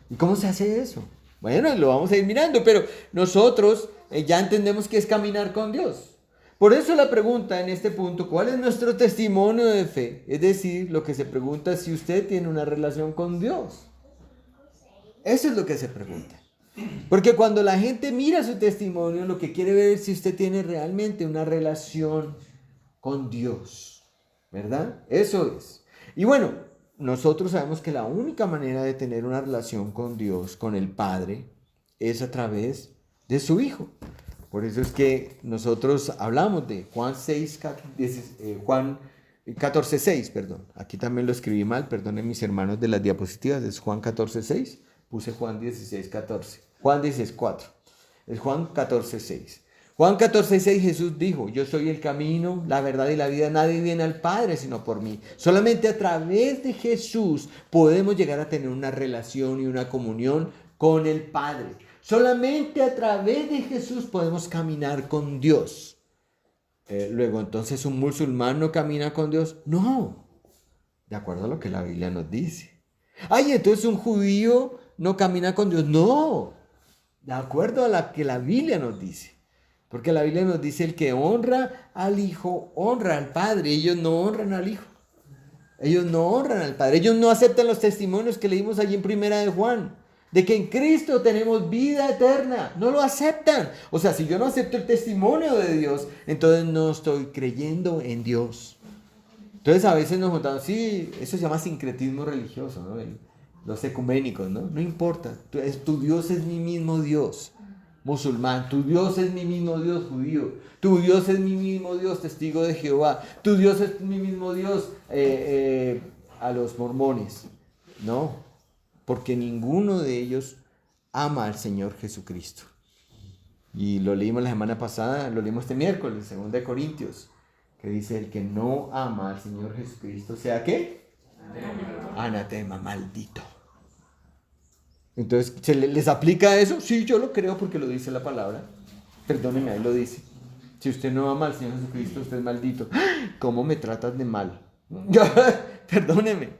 ¿Y cómo se hace eso? Bueno, lo vamos a ir mirando, pero nosotros ya entendemos que es caminar con Dios. Por eso la pregunta en este punto, ¿cuál es nuestro testimonio de fe? Es decir, lo que se pregunta es si usted tiene una relación con Dios. Eso es lo que se pregunta. Porque cuando la gente mira su testimonio, lo que quiere ver es si usted tiene realmente una relación con Dios. ¿Verdad? Eso es. Y bueno, nosotros sabemos que la única manera de tener una relación con Dios, con el Padre, es a través de su Hijo. Por eso es que nosotros hablamos de Juan 14:6, perdón. Aquí también lo escribí mal, perdonen mis hermanos de las diapositivas, es Juan 14:6, puse Juan 16:14. Juan 16:4, es Juan 14:6. Juan 14:6 Jesús dijo, yo soy el camino, la verdad y la vida, nadie viene al Padre sino por mí. Solamente a través de Jesús podemos llegar a tener una relación y una comunión con el Padre. Solamente a través de Jesús podemos caminar con Dios. Luego, entonces, ¿un musulmán no camina con Dios? No, de acuerdo a lo que la Biblia nos dice. Ay, entonces un judío no camina con Dios. No, de acuerdo a lo que la Biblia nos dice. Porque la Biblia nos dice, el que honra al Hijo, honra al Padre. Ellos no honran al Hijo. Ellos no honran al Padre. Ellos no aceptan los testimonios que leímos allí en Primera de Juan, de que en Cristo tenemos vida eterna. No lo aceptan. O sea, si yo no acepto el testimonio de Dios, entonces no estoy creyendo en Dios. Entonces a veces nos juntamos, sí, eso se llama sincretismo religioso, ¿no? Los ecuménicos, ¿no? No importa, tu Dios es mi mismo Dios. Musulmán, tu Dios es mi mismo Dios judío, tu Dios es mi mismo Dios testigo de Jehová, tu Dios es mi mismo Dios a los mormones. No, porque ninguno de ellos ama al Señor Jesucristo. Y lo leímos la semana pasada, lo leímos este miércoles, 2 Corintios, que dice, el que no ama al Señor Jesucristo, ¿sea qué? Anatema, maldito. Entonces, ¿se les aplica eso? Sí, yo lo creo porque lo dice la palabra. Perdóneme, ahí lo dice. Si usted no ama al Señor Jesucristo, usted es maldito. ¿Cómo me tratas de mal? Perdóneme,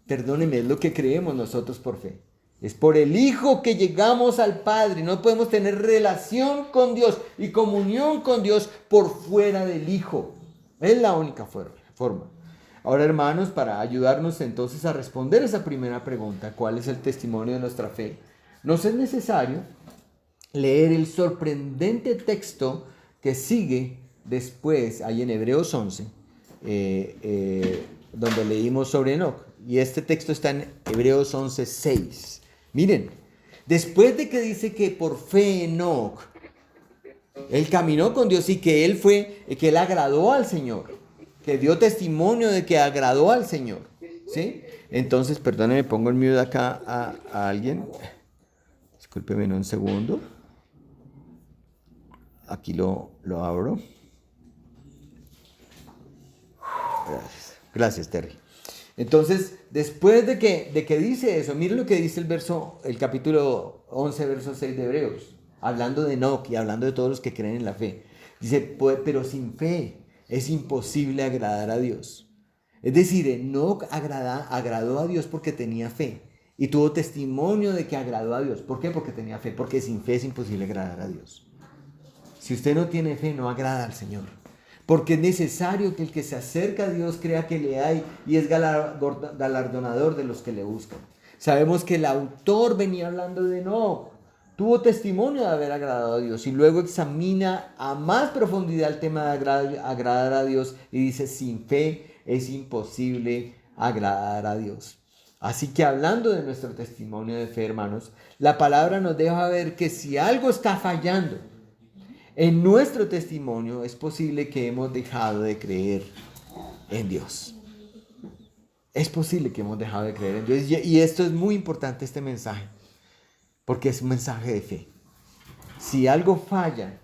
es lo que creemos nosotros por fe. Es por el Hijo que llegamos al Padre. No podemos tener relación con Dios y comunión con Dios por fuera del Hijo. Es la única forma. Ahora, hermanos, para ayudarnos entonces a responder esa primera pregunta, ¿cuál es el testimonio de nuestra fe? Nos es necesario leer el sorprendente texto que sigue después, ahí en Hebreos 11, donde leímos sobre Enoc. Y este texto está en Hebreos 11:6. Miren, después de que dice que por fe Enoc, él caminó con Dios y que él agradó al Señor, que dio testimonio de que agradó al Señor, ¿sí? Entonces, perdónenme, pongo el mute acá a alguien. Discúlpeme un segundo. Aquí lo abro. Gracias, Terry. Entonces, después de que dice eso, miren lo que dice el capítulo 11, verso 6 de Hebreos, hablando de Enoc y hablando de todos los que creen en la fe. Dice, pero sin fe es imposible agradar a Dios. Es decir, Enoc agradó a Dios porque tenía fe y tuvo testimonio de que agradó a Dios. ¿Por qué? Porque tenía fe, porque sin fe es imposible agradar a Dios. Si usted no tiene fe, no agrada al Señor. porque es necesario que el que se acerca a Dios crea que le hay y es galardonador de los que le buscan. Sabemos que el autor venía hablando de no, tuvo testimonio de haber agradado a Dios y luego examina a más profundidad el tema de agradar a Dios y dice, sin fe es imposible agradar a Dios. Así que hablando de nuestro testimonio de fe, hermanos, la palabra nos deja ver que si algo está fallando en nuestro testimonio, es posible que hemos dejado de creer en Dios. Es posible que hemos dejado de creer en Dios. Y esto es muy importante, este mensaje, porque es un mensaje de fe. Si algo falla,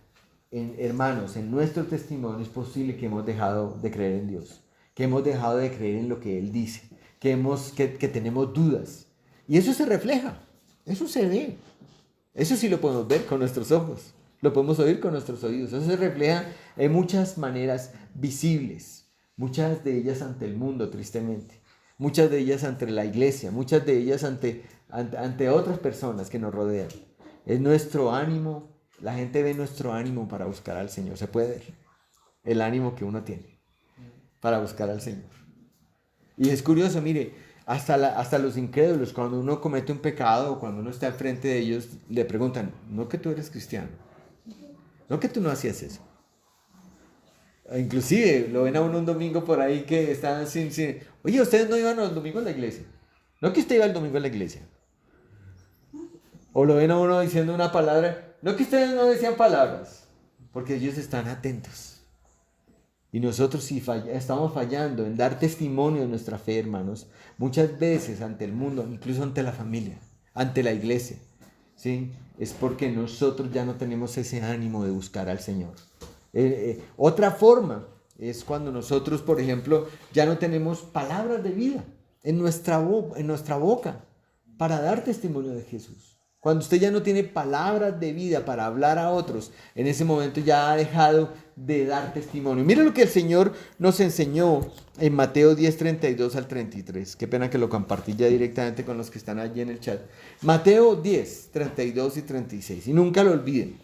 hermanos, en nuestro testimonio, es posible que hemos dejado de creer en Dios, que hemos dejado de creer en lo que Él dice, que tenemos dudas. Y eso se refleja, eso se ve. Eso sí lo podemos ver con nuestros ojos, lo podemos oír con nuestros oídos. Eso se refleja en muchas maneras visibles, muchas de ellas ante el mundo, tristemente. Muchas de ellas ante la iglesia, muchas de ellas ante otras personas que nos rodean. Es nuestro ánimo, la gente ve nuestro ánimo para buscar al Señor. Se puede ver el ánimo que uno tiene para buscar al Señor. Y es curioso, mire, hasta los incrédulos, cuando uno comete un pecado o cuando uno está al frente de ellos, le preguntan, no que tú eres cristiano, no que tú no hacías eso. Inclusive lo ven a uno un domingo por ahí que están sin... Oye, ustedes no iban los domingos a la iglesia. No que usted iba el domingo a la iglesia. O lo ven a uno diciendo una palabra. No que ustedes no decían palabras. Porque ellos están atentos. Y nosotros si estamos fallando en dar testimonio de nuestra fe, hermanos, muchas veces ante el mundo, incluso ante la familia, ante la iglesia, ¿sí? Es porque nosotros ya no tenemos ese ánimo de buscar al Señor. Otra forma es cuando nosotros, por ejemplo, ya no tenemos palabras de vida en nuestra boca para dar testimonio de Jesús. Cuando usted ya no tiene palabras de vida para hablar a otros, en ese momento ya ha dejado de dar testimonio. Mira lo que el Señor nos enseñó en Mateo 10, 32 al 33. Qué pena que lo compartí ya directamente con los que están allí en el chat. Mateo 10, 32 y 36. Y nunca lo olviden.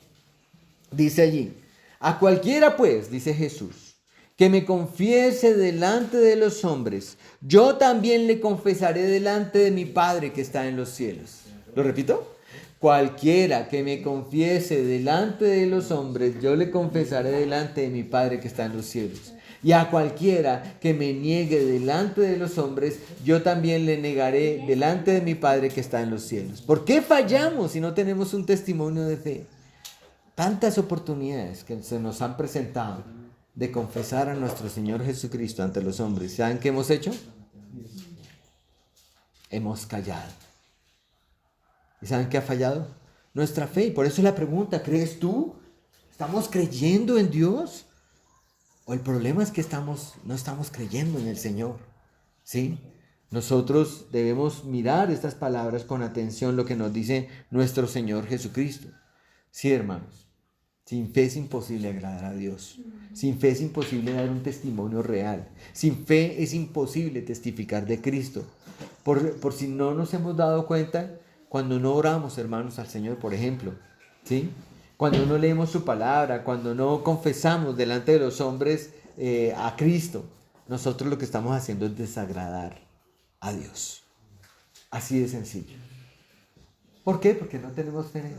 Dice allí, a cualquiera pues, dice Jesús, que me confiese delante de los hombres, yo también le confesaré delante de mi Padre que está en los cielos. ¿Lo repito? Cualquiera que me confiese delante de los hombres, yo le confesaré delante de mi Padre que está en los cielos. Y a cualquiera que me niegue delante de los hombres, yo también le negaré delante de mi Padre que está en los cielos. ¿Por qué fallamos si no tenemos un testimonio de fe? Tantas oportunidades que se nos han presentado de confesar a nuestro Señor Jesucristo ante los hombres. ¿Saben qué hemos hecho? Hemos callado. ¿Y saben qué ha fallado? Nuestra fe. Y por eso la pregunta, ¿crees tú? ¿Estamos creyendo en Dios? ¿O el problema es que no estamos creyendo en el Señor? ¿Sí? Nosotros debemos mirar estas palabras con atención, lo que nos dice nuestro Señor Jesucristo. Sí, hermanos, sin fe es imposible agradar a Dios. Sin fe es imposible dar un testimonio real. Sin fe es imposible testificar de Cristo. Por si no nos hemos dado cuenta, cuando no oramos, hermanos, al Señor, por ejemplo, ¿sí? Cuando no leemos su palabra, cuando no confesamos delante de los hombres a Cristo, nosotros lo que estamos haciendo es desagradar a Dios. Así de sencillo. ¿Por qué? Porque no tenemos fe en Él.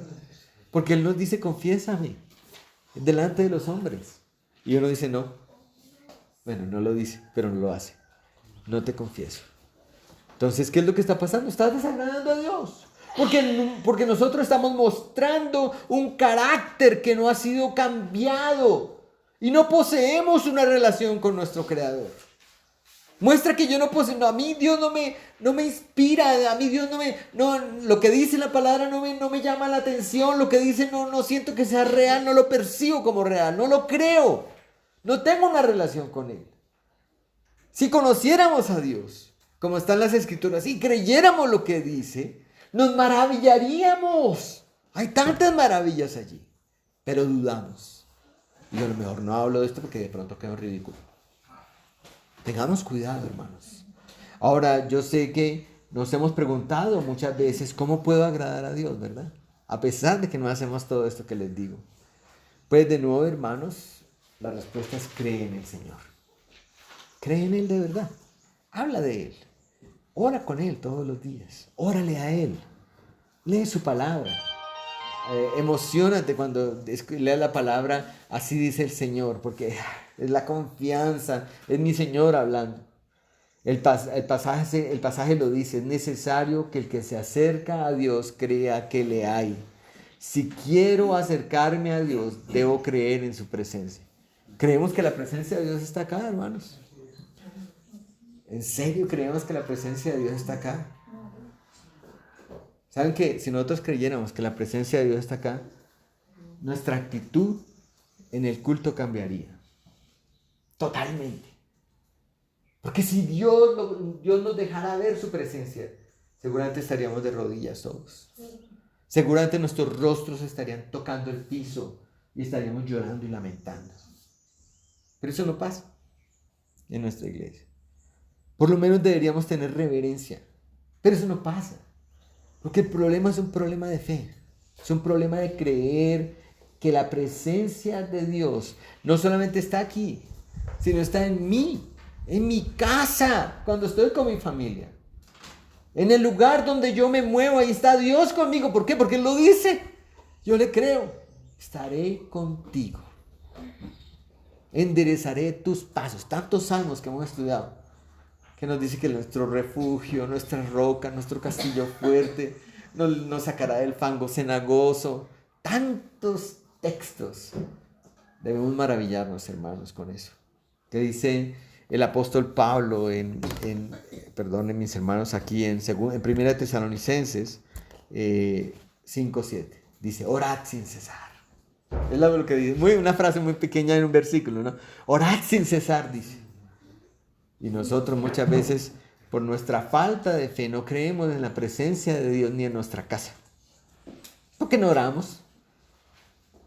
Porque Él nos dice, confiésame delante de los hombres. Y uno dice, no. Bueno, no lo dice, pero no lo hace. No te confieso. Entonces, ¿qué es lo que está pasando? Estás desagradando a Dios. Porque nosotros estamos mostrando un carácter que no ha sido cambiado. Y no poseemos una relación con nuestro Creador. Muestra que yo no poseo, no, a mí Dios no me inspira, a mí Dios lo que dice la palabra no me llama la atención, lo que dice no siento que sea real, no lo percibo como real, no lo creo, no tengo una relación con Él. Si conociéramos a Dios, como están las Escrituras, y creyéramos lo que dice, nos maravillaríamos. Hay tantas maravillas allí, pero dudamos. Y a lo mejor no hablo de esto porque de pronto quedo ridículo. Tengamos cuidado, hermanos. Ahora, yo sé que nos hemos preguntado muchas veces cómo puedo agradar a Dios, ¿verdad? A pesar de que no hacemos todo esto que les digo. Pues de nuevo, hermanos, La respuesta es cree en el Señor. Cree en Él de verdad. Habla de Él. Ora con Él todos los días. Órale a Él. Lee su palabra. Emociónate cuando leas la palabra, así dice el Señor, porque es la confianza, es mi Señor hablando. El pasaje lo dice, es necesario que el que se acerca a Dios crea que le hay. Si quiero acercarme a Dios, debo creer en su presencia. ¿Creemos que la presencia de Dios está acá, hermanos? ¿En serio creemos que la presencia de Dios está acá? ¿Saben que si nosotros creyéramos que la presencia de Dios está acá, nuestra actitud en el culto cambiaría? Totalmente. Porque si Dios nos dejara ver su presencia, seguramente estaríamos de rodillas todos. Seguramente nuestros rostros estarían tocando el piso y estaríamos llorando y lamentando. Pero eso no pasa en nuestra iglesia. Por lo menos deberíamos tener reverencia. Pero eso no pasa. Porque el problema es un problema de fe. Es un problema de creer que la presencia de Dios no solamente está aquí, sino está en mí, en mi casa, cuando estoy con mi familia. En el lugar donde yo me muevo, ahí está Dios conmigo. ¿Por qué? Porque Él lo dice. Yo le creo. Estaré contigo. Enderezaré tus pasos. Tantos salmos que hemos estudiado, que nos dice que nuestro refugio, nuestra roca, nuestro castillo fuerte, nos sacará del fango cenagoso. Tantos textos. Debemos maravillarnos, hermanos, con eso. Que dice el apóstol Pablo perdonen mis hermanos, aquí en 1 Tesalonicenses 5:7. Dice, orad sin cesar. Es lo que dice, una frase muy pequeña en un versículo, ¿no? Orad sin cesar, dice. Y nosotros muchas veces, por nuestra falta de fe, no creemos en la presencia de Dios ni en nuestra casa. ¿Por qué no oramos?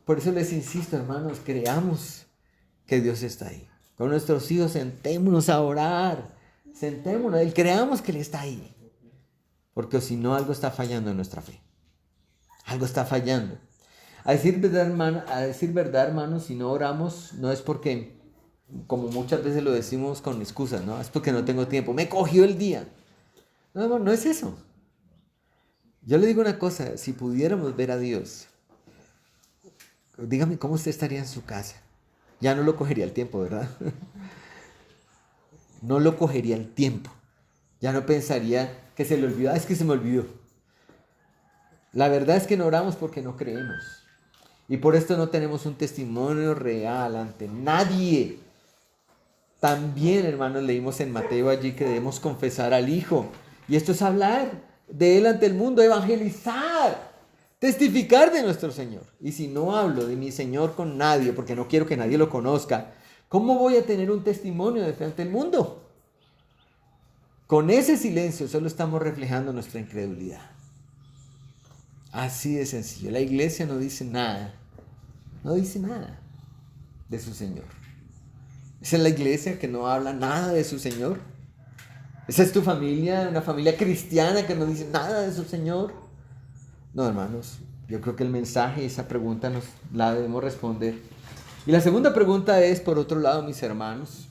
Por eso les insisto, hermanos, creamos que Dios está ahí. Con nuestros hijos sentémonos a orar. Sentémonos, creamos que Él está ahí. Porque si no, algo está fallando en nuestra fe. Algo está fallando. A decir verdad, hermanos, si no oramos, no es porque, como muchas veces lo decimos con excusas, ¿no? Es porque no tengo tiempo. Me cogió el día. No, hermano, no es eso. Yo le digo una cosa, si pudiéramos ver a Dios, dígame cómo usted estaría en su casa. Ya no lo cogería el tiempo, ¿verdad? No lo cogería el tiempo. Ya no pensaría que se le olvidó. Es que se me olvidó. La verdad es que no oramos porque no creemos. Y por esto no tenemos un testimonio real ante nadie. También, hermanos, leímos en Mateo allí que debemos confesar al Hijo. Y esto es hablar de Él ante el mundo, evangelizar, testificar de nuestro Señor. Y si no hablo de mi Señor con nadie, porque no quiero que nadie lo conozca, ¿cómo voy a tener un testimonio de fe ante el mundo? Con ese silencio solo estamos reflejando nuestra incredulidad. Así de sencillo. La iglesia no dice nada. No dice nada de su Señor. Esa es la iglesia que no habla nada de su Señor. Esa es tu familia, una familia cristiana que no dice nada de su Señor. No, hermanos. Yo creo que el mensaje, esa pregunta nos la debemos responder. Y la segunda pregunta es, por otro lado, mis hermanos,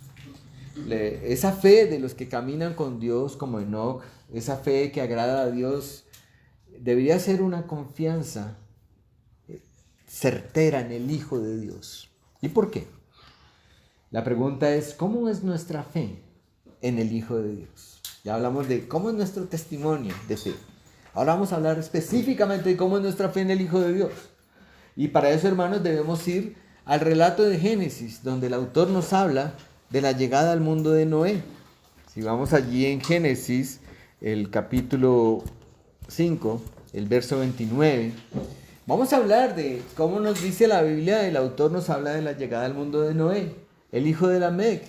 esa fe de los que caminan con Dios como Enoc, esa fe que agrada a Dios, debería ser una confianza certera en el Hijo de Dios. ¿Y por qué? La pregunta es, ¿cómo es nuestra fe en el Hijo de Dios? Ya hablamos de cómo es nuestro testimonio de fe. Ahora vamos a hablar específicamente de cómo es nuestra fe en el Hijo de Dios. Y para eso, hermanos, debemos ir al relato de Génesis, donde el autor nos habla de la llegada al mundo de Noé. Si vamos allí en Génesis, el capítulo 5, el verso 29, vamos a hablar de cómo nos dice la Biblia. El autor nos habla de la llegada al mundo de Noé, el hijo de Lamec,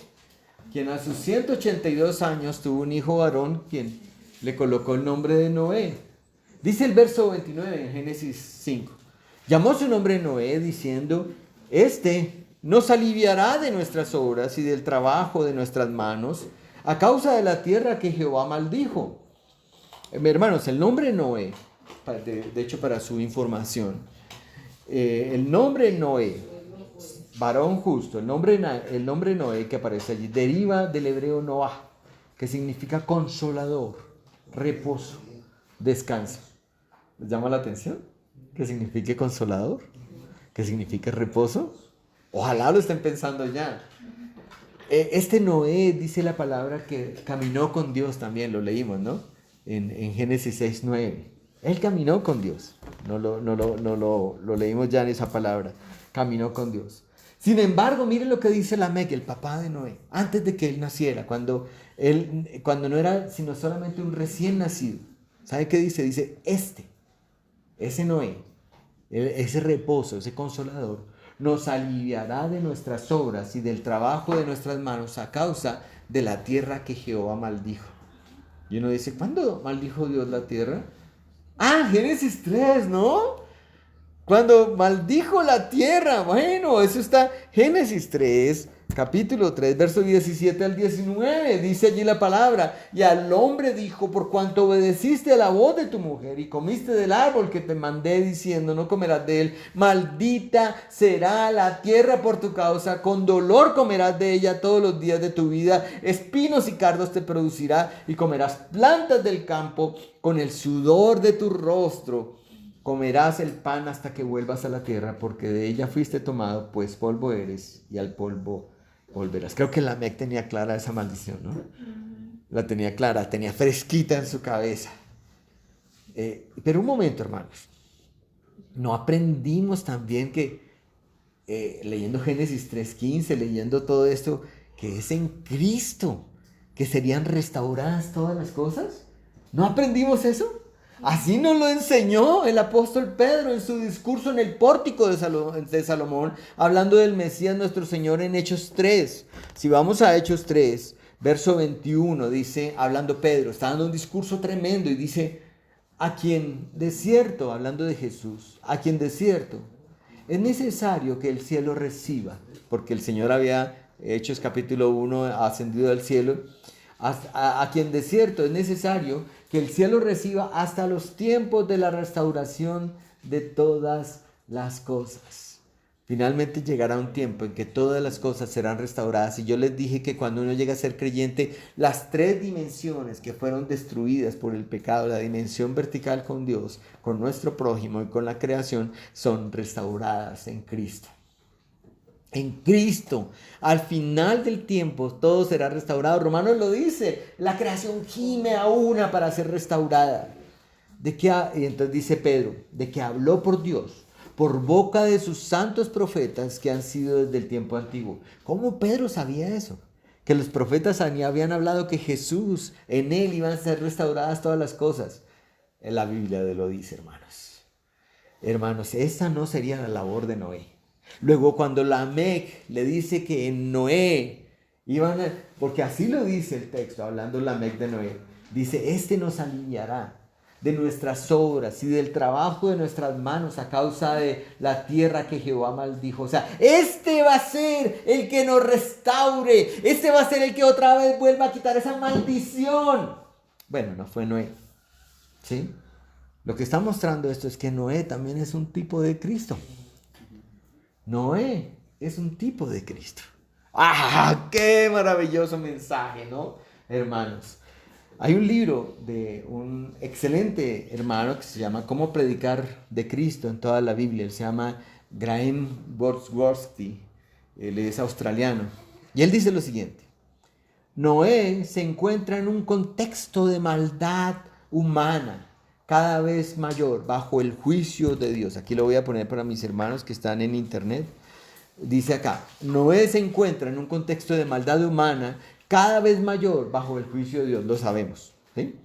quien a sus 182 años tuvo un hijo varón, quien le colocó el nombre de Noé. Dice el verso 29 en Génesis 5, llamó su nombre Noé, diciendo, este nos aliviará de nuestras obras y del trabajo de nuestras manos, a causa de la tierra que Jehová maldijo. Hermanos, el nombre Noé, de hecho para su información, el nombre Noé varón justo. El nombre Noé que aparece allí deriva del hebreo Noah, que significa consolador, reposo, descanso. ¿Les llama la atención? ¿Qué significa consolador? ¿Qué significa reposo? Ojalá lo estén pensando ya. Este Noé, dice la palabra, que caminó con Dios también, lo leímos, ¿no? En Génesis 6:9. Él caminó con Dios. No lo leímos ya en esa palabra. Caminó con Dios. Sin embargo, miren lo que dice Lamec, el papá de Noé, antes de que él naciera, cuando no era sino solamente un recién nacido. ¿Sabe qué dice? Dice, ese Noé, ese reposo, ese consolador, nos aliviará de nuestras obras y del trabajo de nuestras manos a causa de la tierra que Jehová maldijo. Y uno dice, ¿cuándo maldijo Dios la tierra? Génesis 3, ¿no? Cuando maldijo la tierra. Bueno, eso está Génesis 3, capítulo 3, verso 17 al 19. Dice allí la palabra. Y al hombre dijo, por cuanto obedeciste a la voz de tu mujer y comiste del árbol que te mandé diciendo, no comerás de él, maldita será la tierra por tu causa, con dolor comerás de ella todos los días de tu vida, espinos y cardos te producirá y comerás plantas del campo con el sudor de tu rostro. Comerás el pan hasta que vuelvas a la tierra, porque de ella fuiste tomado, pues polvo eres y al polvo volverás. Creo que Lamec tenía clara esa maldición, ¿no? La tenía clara, tenía fresquita en su cabeza. Pero un momento, hermanos. ¿No aprendimos también que, leyendo Génesis 3:15, leyendo todo esto, que es en Cristo que serían restauradas todas las cosas? ¿No aprendimos eso? Así nos lo enseñó el apóstol Pedro en su discurso en el pórtico de Salomón, hablando del Mesías nuestro Señor en Hechos 3. Si vamos a Hechos 3, verso 21, dice, hablando Pedro, está dando un discurso tremendo y dice, a quien de cierto, hablando de Jesús, a quien de cierto, es necesario que el cielo reciba, porque el Señor había, Hechos capítulo 1, ascendido al cielo, a quien de cierto es necesario que el cielo reciba hasta los tiempos de la restauración de todas las cosas. Finalmente llegará un tiempo en que todas las cosas serán restauradas. Y yo les dije que cuando uno llega a ser creyente, las tres dimensiones que fueron destruidas por el pecado, la dimensión vertical con Dios, con nuestro prójimo y con la creación, son restauradas en Cristo. En Cristo, al final del tiempo, todo será restaurado. Romanos lo dice, la creación gime a una para ser restaurada. Y entonces dice Pedro, de que habló por Dios, por boca de sus santos profetas que han sido desde el tiempo antiguo. ¿Cómo Pedro sabía eso? Que los profetas habían hablado que Jesús, en él iban a ser restauradas todas las cosas. En la Biblia lo dice, hermanos. Hermanos, esta no sería la labor de Noé. Luego cuando Lamec le dice que en Noé porque así lo dice el texto, hablando Lamec de Noé, dice, nos aliviará de nuestras obras y del trabajo de nuestras manos a causa de la tierra que Jehová maldijo. O sea, va a ser el que nos restaure, va a ser el que otra vez vuelva a quitar esa maldición. Bueno, no fue Noé, ¿sí? Lo que está mostrando esto es que Noé también es un tipo de Cristo. Noé es un tipo de Cristo. ¡Ah! ¡Qué maravilloso mensaje!, ¿no, hermanos? Hay un libro de un excelente hermano que se llama Cómo predicar de Cristo en toda la Biblia. Él se llama Graham Wordsworthy. Él es australiano. Y él dice lo siguiente. Noé se encuentra en un contexto de maldad humana cada vez mayor bajo el juicio de Dios. Aquí lo voy a poner para mis hermanos que están en internet. Dice acá, Noé se encuentra en un contexto de maldad humana cada vez mayor bajo el juicio de Dios, lo sabemos, ¿sí?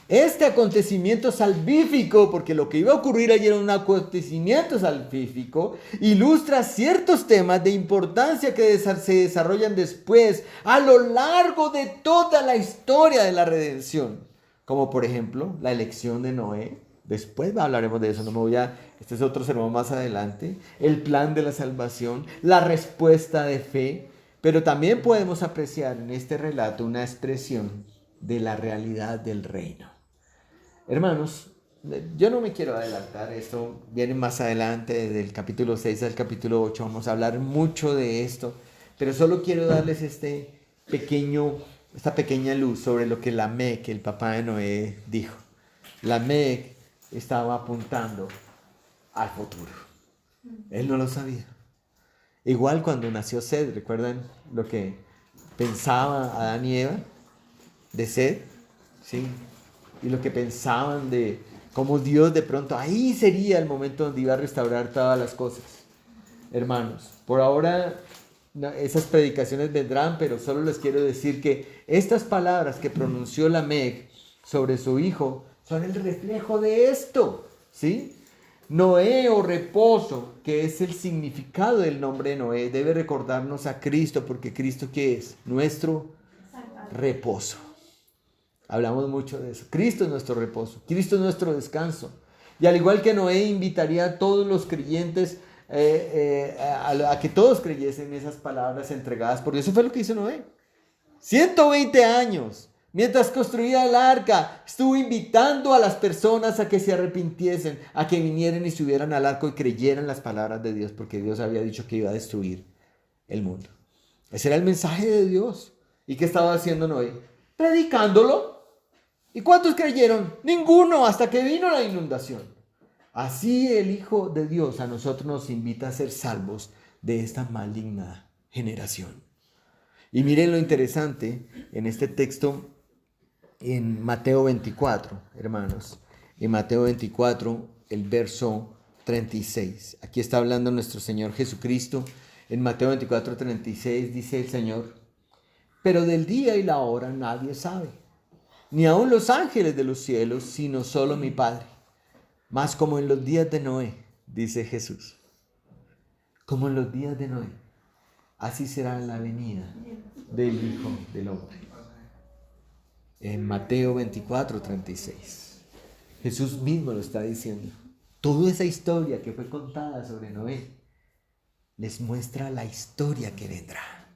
Este acontecimiento salvífico, porque lo que iba a ocurrir ayer era un acontecimiento salvífico, ilustra ciertos temas de importancia que se desarrollan después a lo largo de toda la historia de la redención. Como por ejemplo, la elección de Noé. Después hablaremos de eso, este es otro sermón más adelante. El plan de la salvación, la respuesta de fe. Pero también podemos apreciar en este relato una expresión de la realidad del reino. Hermanos, yo no me quiero adelantar, esto viene más adelante, del capítulo 6 al capítulo 8, vamos a hablar mucho de esto, pero solo quiero darles esta pequeña luz sobre lo que Lamec, el papá de Noé, dijo. Lamec estaba apuntando al futuro. Él no lo sabía. Igual cuando nació Sed, ¿recuerdan lo que pensaba Adán y Eva de Sed? Sí. Y lo que pensaban de cómo Dios de pronto, ahí sería el momento donde iba a restaurar todas las cosas. Hermanos, por ahora esas predicaciones vendrán, pero solo les quiero decir que estas palabras que pronunció Lamec sobre su hijo son el reflejo de esto, ¿sí? Noé o reposo, que es el significado del nombre de Noé, debe recordarnos a Cristo, porque Cristo, ¿qué es? Nuestro reposo. Hablamos mucho de eso. Cristo es nuestro reposo, Cristo es nuestro descanso. Y al igual que Noé invitaría a todos los creyentes a que todos creyesen esas palabras entregadas por Dios. Eso fue lo que hizo Noé. 120 años. Mientras construía el arca, estuvo invitando a las personas a que se arrepintiesen, a que vinieran y subieran al arca y creyeran las palabras de Dios, porque Dios había dicho que iba a destruir el mundo. Ese era el mensaje de Dios. ¿Y qué estaba haciendo Noé? Predicándolo. ¿Y cuántos creyeron? Ninguno, hasta que vino la inundación. Así el Hijo de Dios a nosotros nos invita a ser salvos de esta maligna generación. Y miren lo interesante en este texto en Mateo 24, hermanos. En Mateo 24, el verso 36. Aquí está hablando nuestro Señor Jesucristo. En Mateo 24, 36 dice el Señor: pero del día y la hora nadie sabe, ni aun los ángeles de los cielos, sino solo mi Padre. Mas como en los días de Noé, dice Jesús, como en los días de Noé, así será la venida del Hijo del Hombre. En Mateo 24, 36. Jesús mismo lo está diciendo. Toda esa historia que fue contada sobre Noé les muestra la historia que vendrá.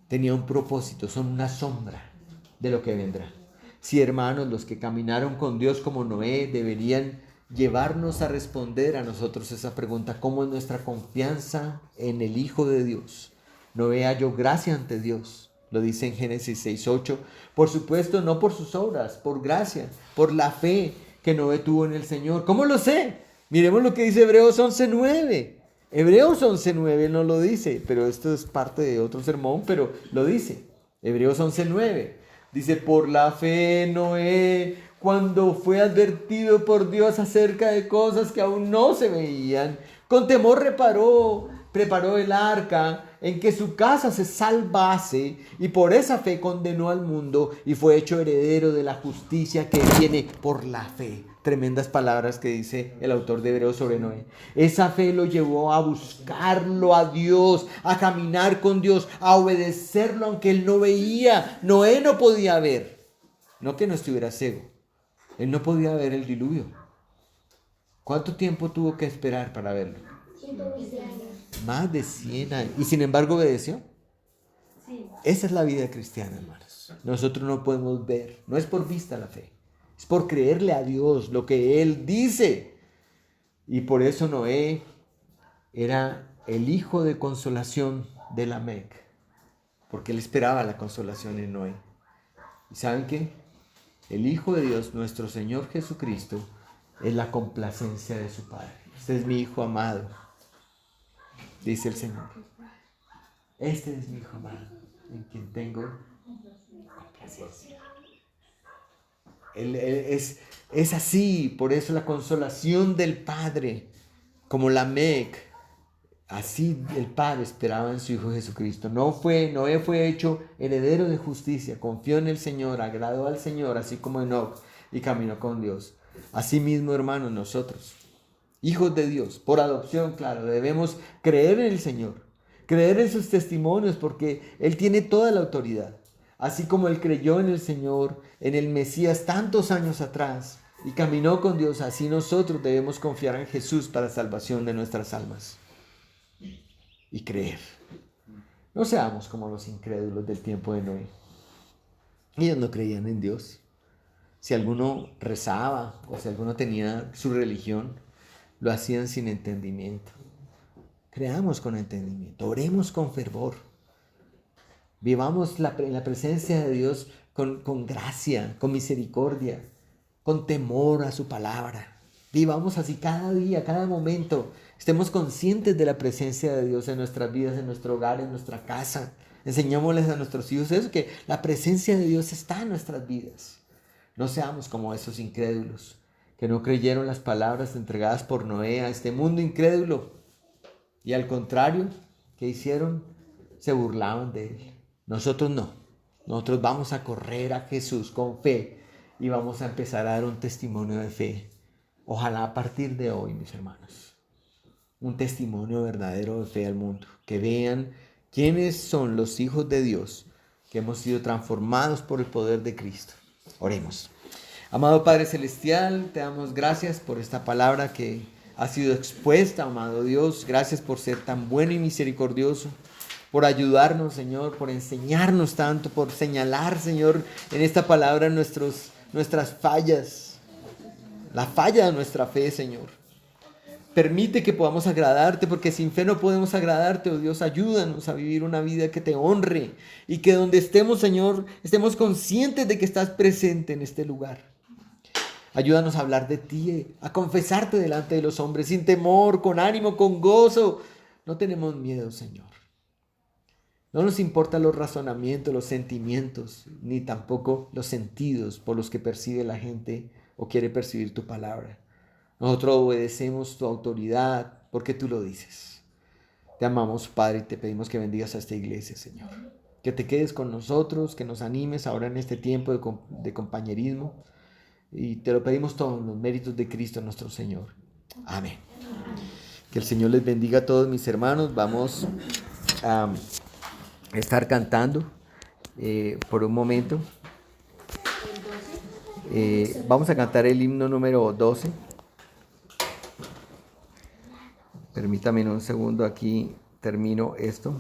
Tenía un propósito, son una sombra de lo que vendrá. Sí, hermanos, los que caminaron con Dios como Noé deberían llevarnos a responder a nosotros esa pregunta: ¿cómo es nuestra confianza en el Hijo de Dios? Noé halló gracia ante Dios, lo dice en Génesis 6:8. Por supuesto, no por sus obras, por gracia, por la fe que Noé tuvo en el Señor. ¿Cómo lo sé? Miremos lo que dice Hebreos 11:9. Hebreos 11:9 no lo dice, pero esto es parte de otro sermón, pero lo dice. Hebreos 11:9 dice: por la fe Noé, cuando fue advertido por Dios acerca de cosas que aún no se veían, con temor preparó el arca en que su casa se salvase, y por esa fe condenó al mundo y fue hecho heredero de la justicia que viene por la fe. Tremendas palabras que dice el autor de Hebreos sobre Noé. Esa fe lo llevó a buscarlo a Dios, a caminar con Dios, a obedecerlo aunque él no veía. Noé no podía ver, no que no estuviera ciego, él no podía ver el diluvio. ¿Cuánto tiempo tuvo que esperar para verlo? 120 años. Más de 100 años. ¿Y sin embargo obedeció? Sí. Esa es la vida cristiana, hermanos. Nosotros no podemos ver, no es por vista la fe, es por creerle a Dios lo que Él dice. Y por eso Noé era el hijo de consolación de Lamec, porque él esperaba la consolación en Noé. ¿Y saben qué? El Hijo de Dios, nuestro Señor Jesucristo, es la complacencia de su Padre. Este es mi Hijo amado, dice el Señor. Este es mi Hijo amado, en quien tengo complacencia. Él es así, por eso la consolación del Padre, como Lamec, así el Padre esperaba en su Hijo Jesucristo. Noé fue hecho heredero de justicia, confió en el Señor, agradó al Señor, así como Enoc, y caminó con Dios. Asimismo, hermanos, nosotros, hijos de Dios, por adopción, claro, debemos creer en el Señor, creer en sus testimonios, porque Él tiene toda la autoridad. Así como Él creyó en el Señor, en el Mesías tantos años atrás, y caminó con Dios, así nosotros debemos confiar en Jesús para salvación de nuestras almas. Y creer. No seamos como los incrédulos del tiempo de Noé. Ellos no creían en Dios. Si alguno rezaba o si alguno tenía su religión, lo hacían sin entendimiento. Creamos con entendimiento, oremos con fervor. Vivamos en la presencia de Dios con gracia, con misericordia, con temor a su palabra. Vivamos así cada día, cada momento. Estemos conscientes de la presencia de Dios en nuestras vidas, en nuestro hogar, en nuestra casa. Enseñémosles a nuestros hijos eso, que la presencia de Dios está en nuestras vidas. No seamos como esos incrédulos que no creyeron las palabras entregadas por Noé a este mundo incrédulo. Y al contrario, ¿qué hicieron? Se burlaban de él. Nosotros no. Nosotros vamos a correr a Jesús con fe y vamos a empezar a dar un testimonio de fe. Ojalá a partir de hoy, mis hermanos, un testimonio verdadero de fe al mundo. Que vean quiénes son los hijos de Dios que hemos sido transformados por el poder de Cristo. Oremos. Amado Padre Celestial, te damos gracias por esta palabra que ha sido expuesta, amado Dios. Gracias por ser tan bueno y misericordioso, por ayudarnos, Señor, por enseñarnos tanto, por señalar, Señor, en esta palabra nuestras fallas, la falla de nuestra fe, Señor. Permite que podamos agradarte, porque sin fe no podemos agradarte, oh Dios. Ayúdanos a vivir una vida que te honre y que donde estemos, Señor, estemos conscientes de que estás presente en este lugar. Ayúdanos a hablar de ti, a confesarte delante de los hombres, sin temor, con ánimo, con gozo. No tenemos miedo, Señor. No nos importan los razonamientos, los sentimientos, ni tampoco los sentidos por los que percibe la gente o quiere percibir tu palabra. Nosotros obedecemos tu autoridad porque tú lo dices. Te amamos, Padre, y te pedimos que bendigas a esta iglesia, Señor. Que te quedes con nosotros, que nos animes ahora en este tiempo de compañerismo. Y te lo pedimos todos los méritos de Cristo nuestro Señor. Amén. Que el Señor les bendiga a todos mis hermanos. Vamos a estar cantando por un momento. Vamos a cantar el himno número 12. Permítame un segundo, aquí termino esto.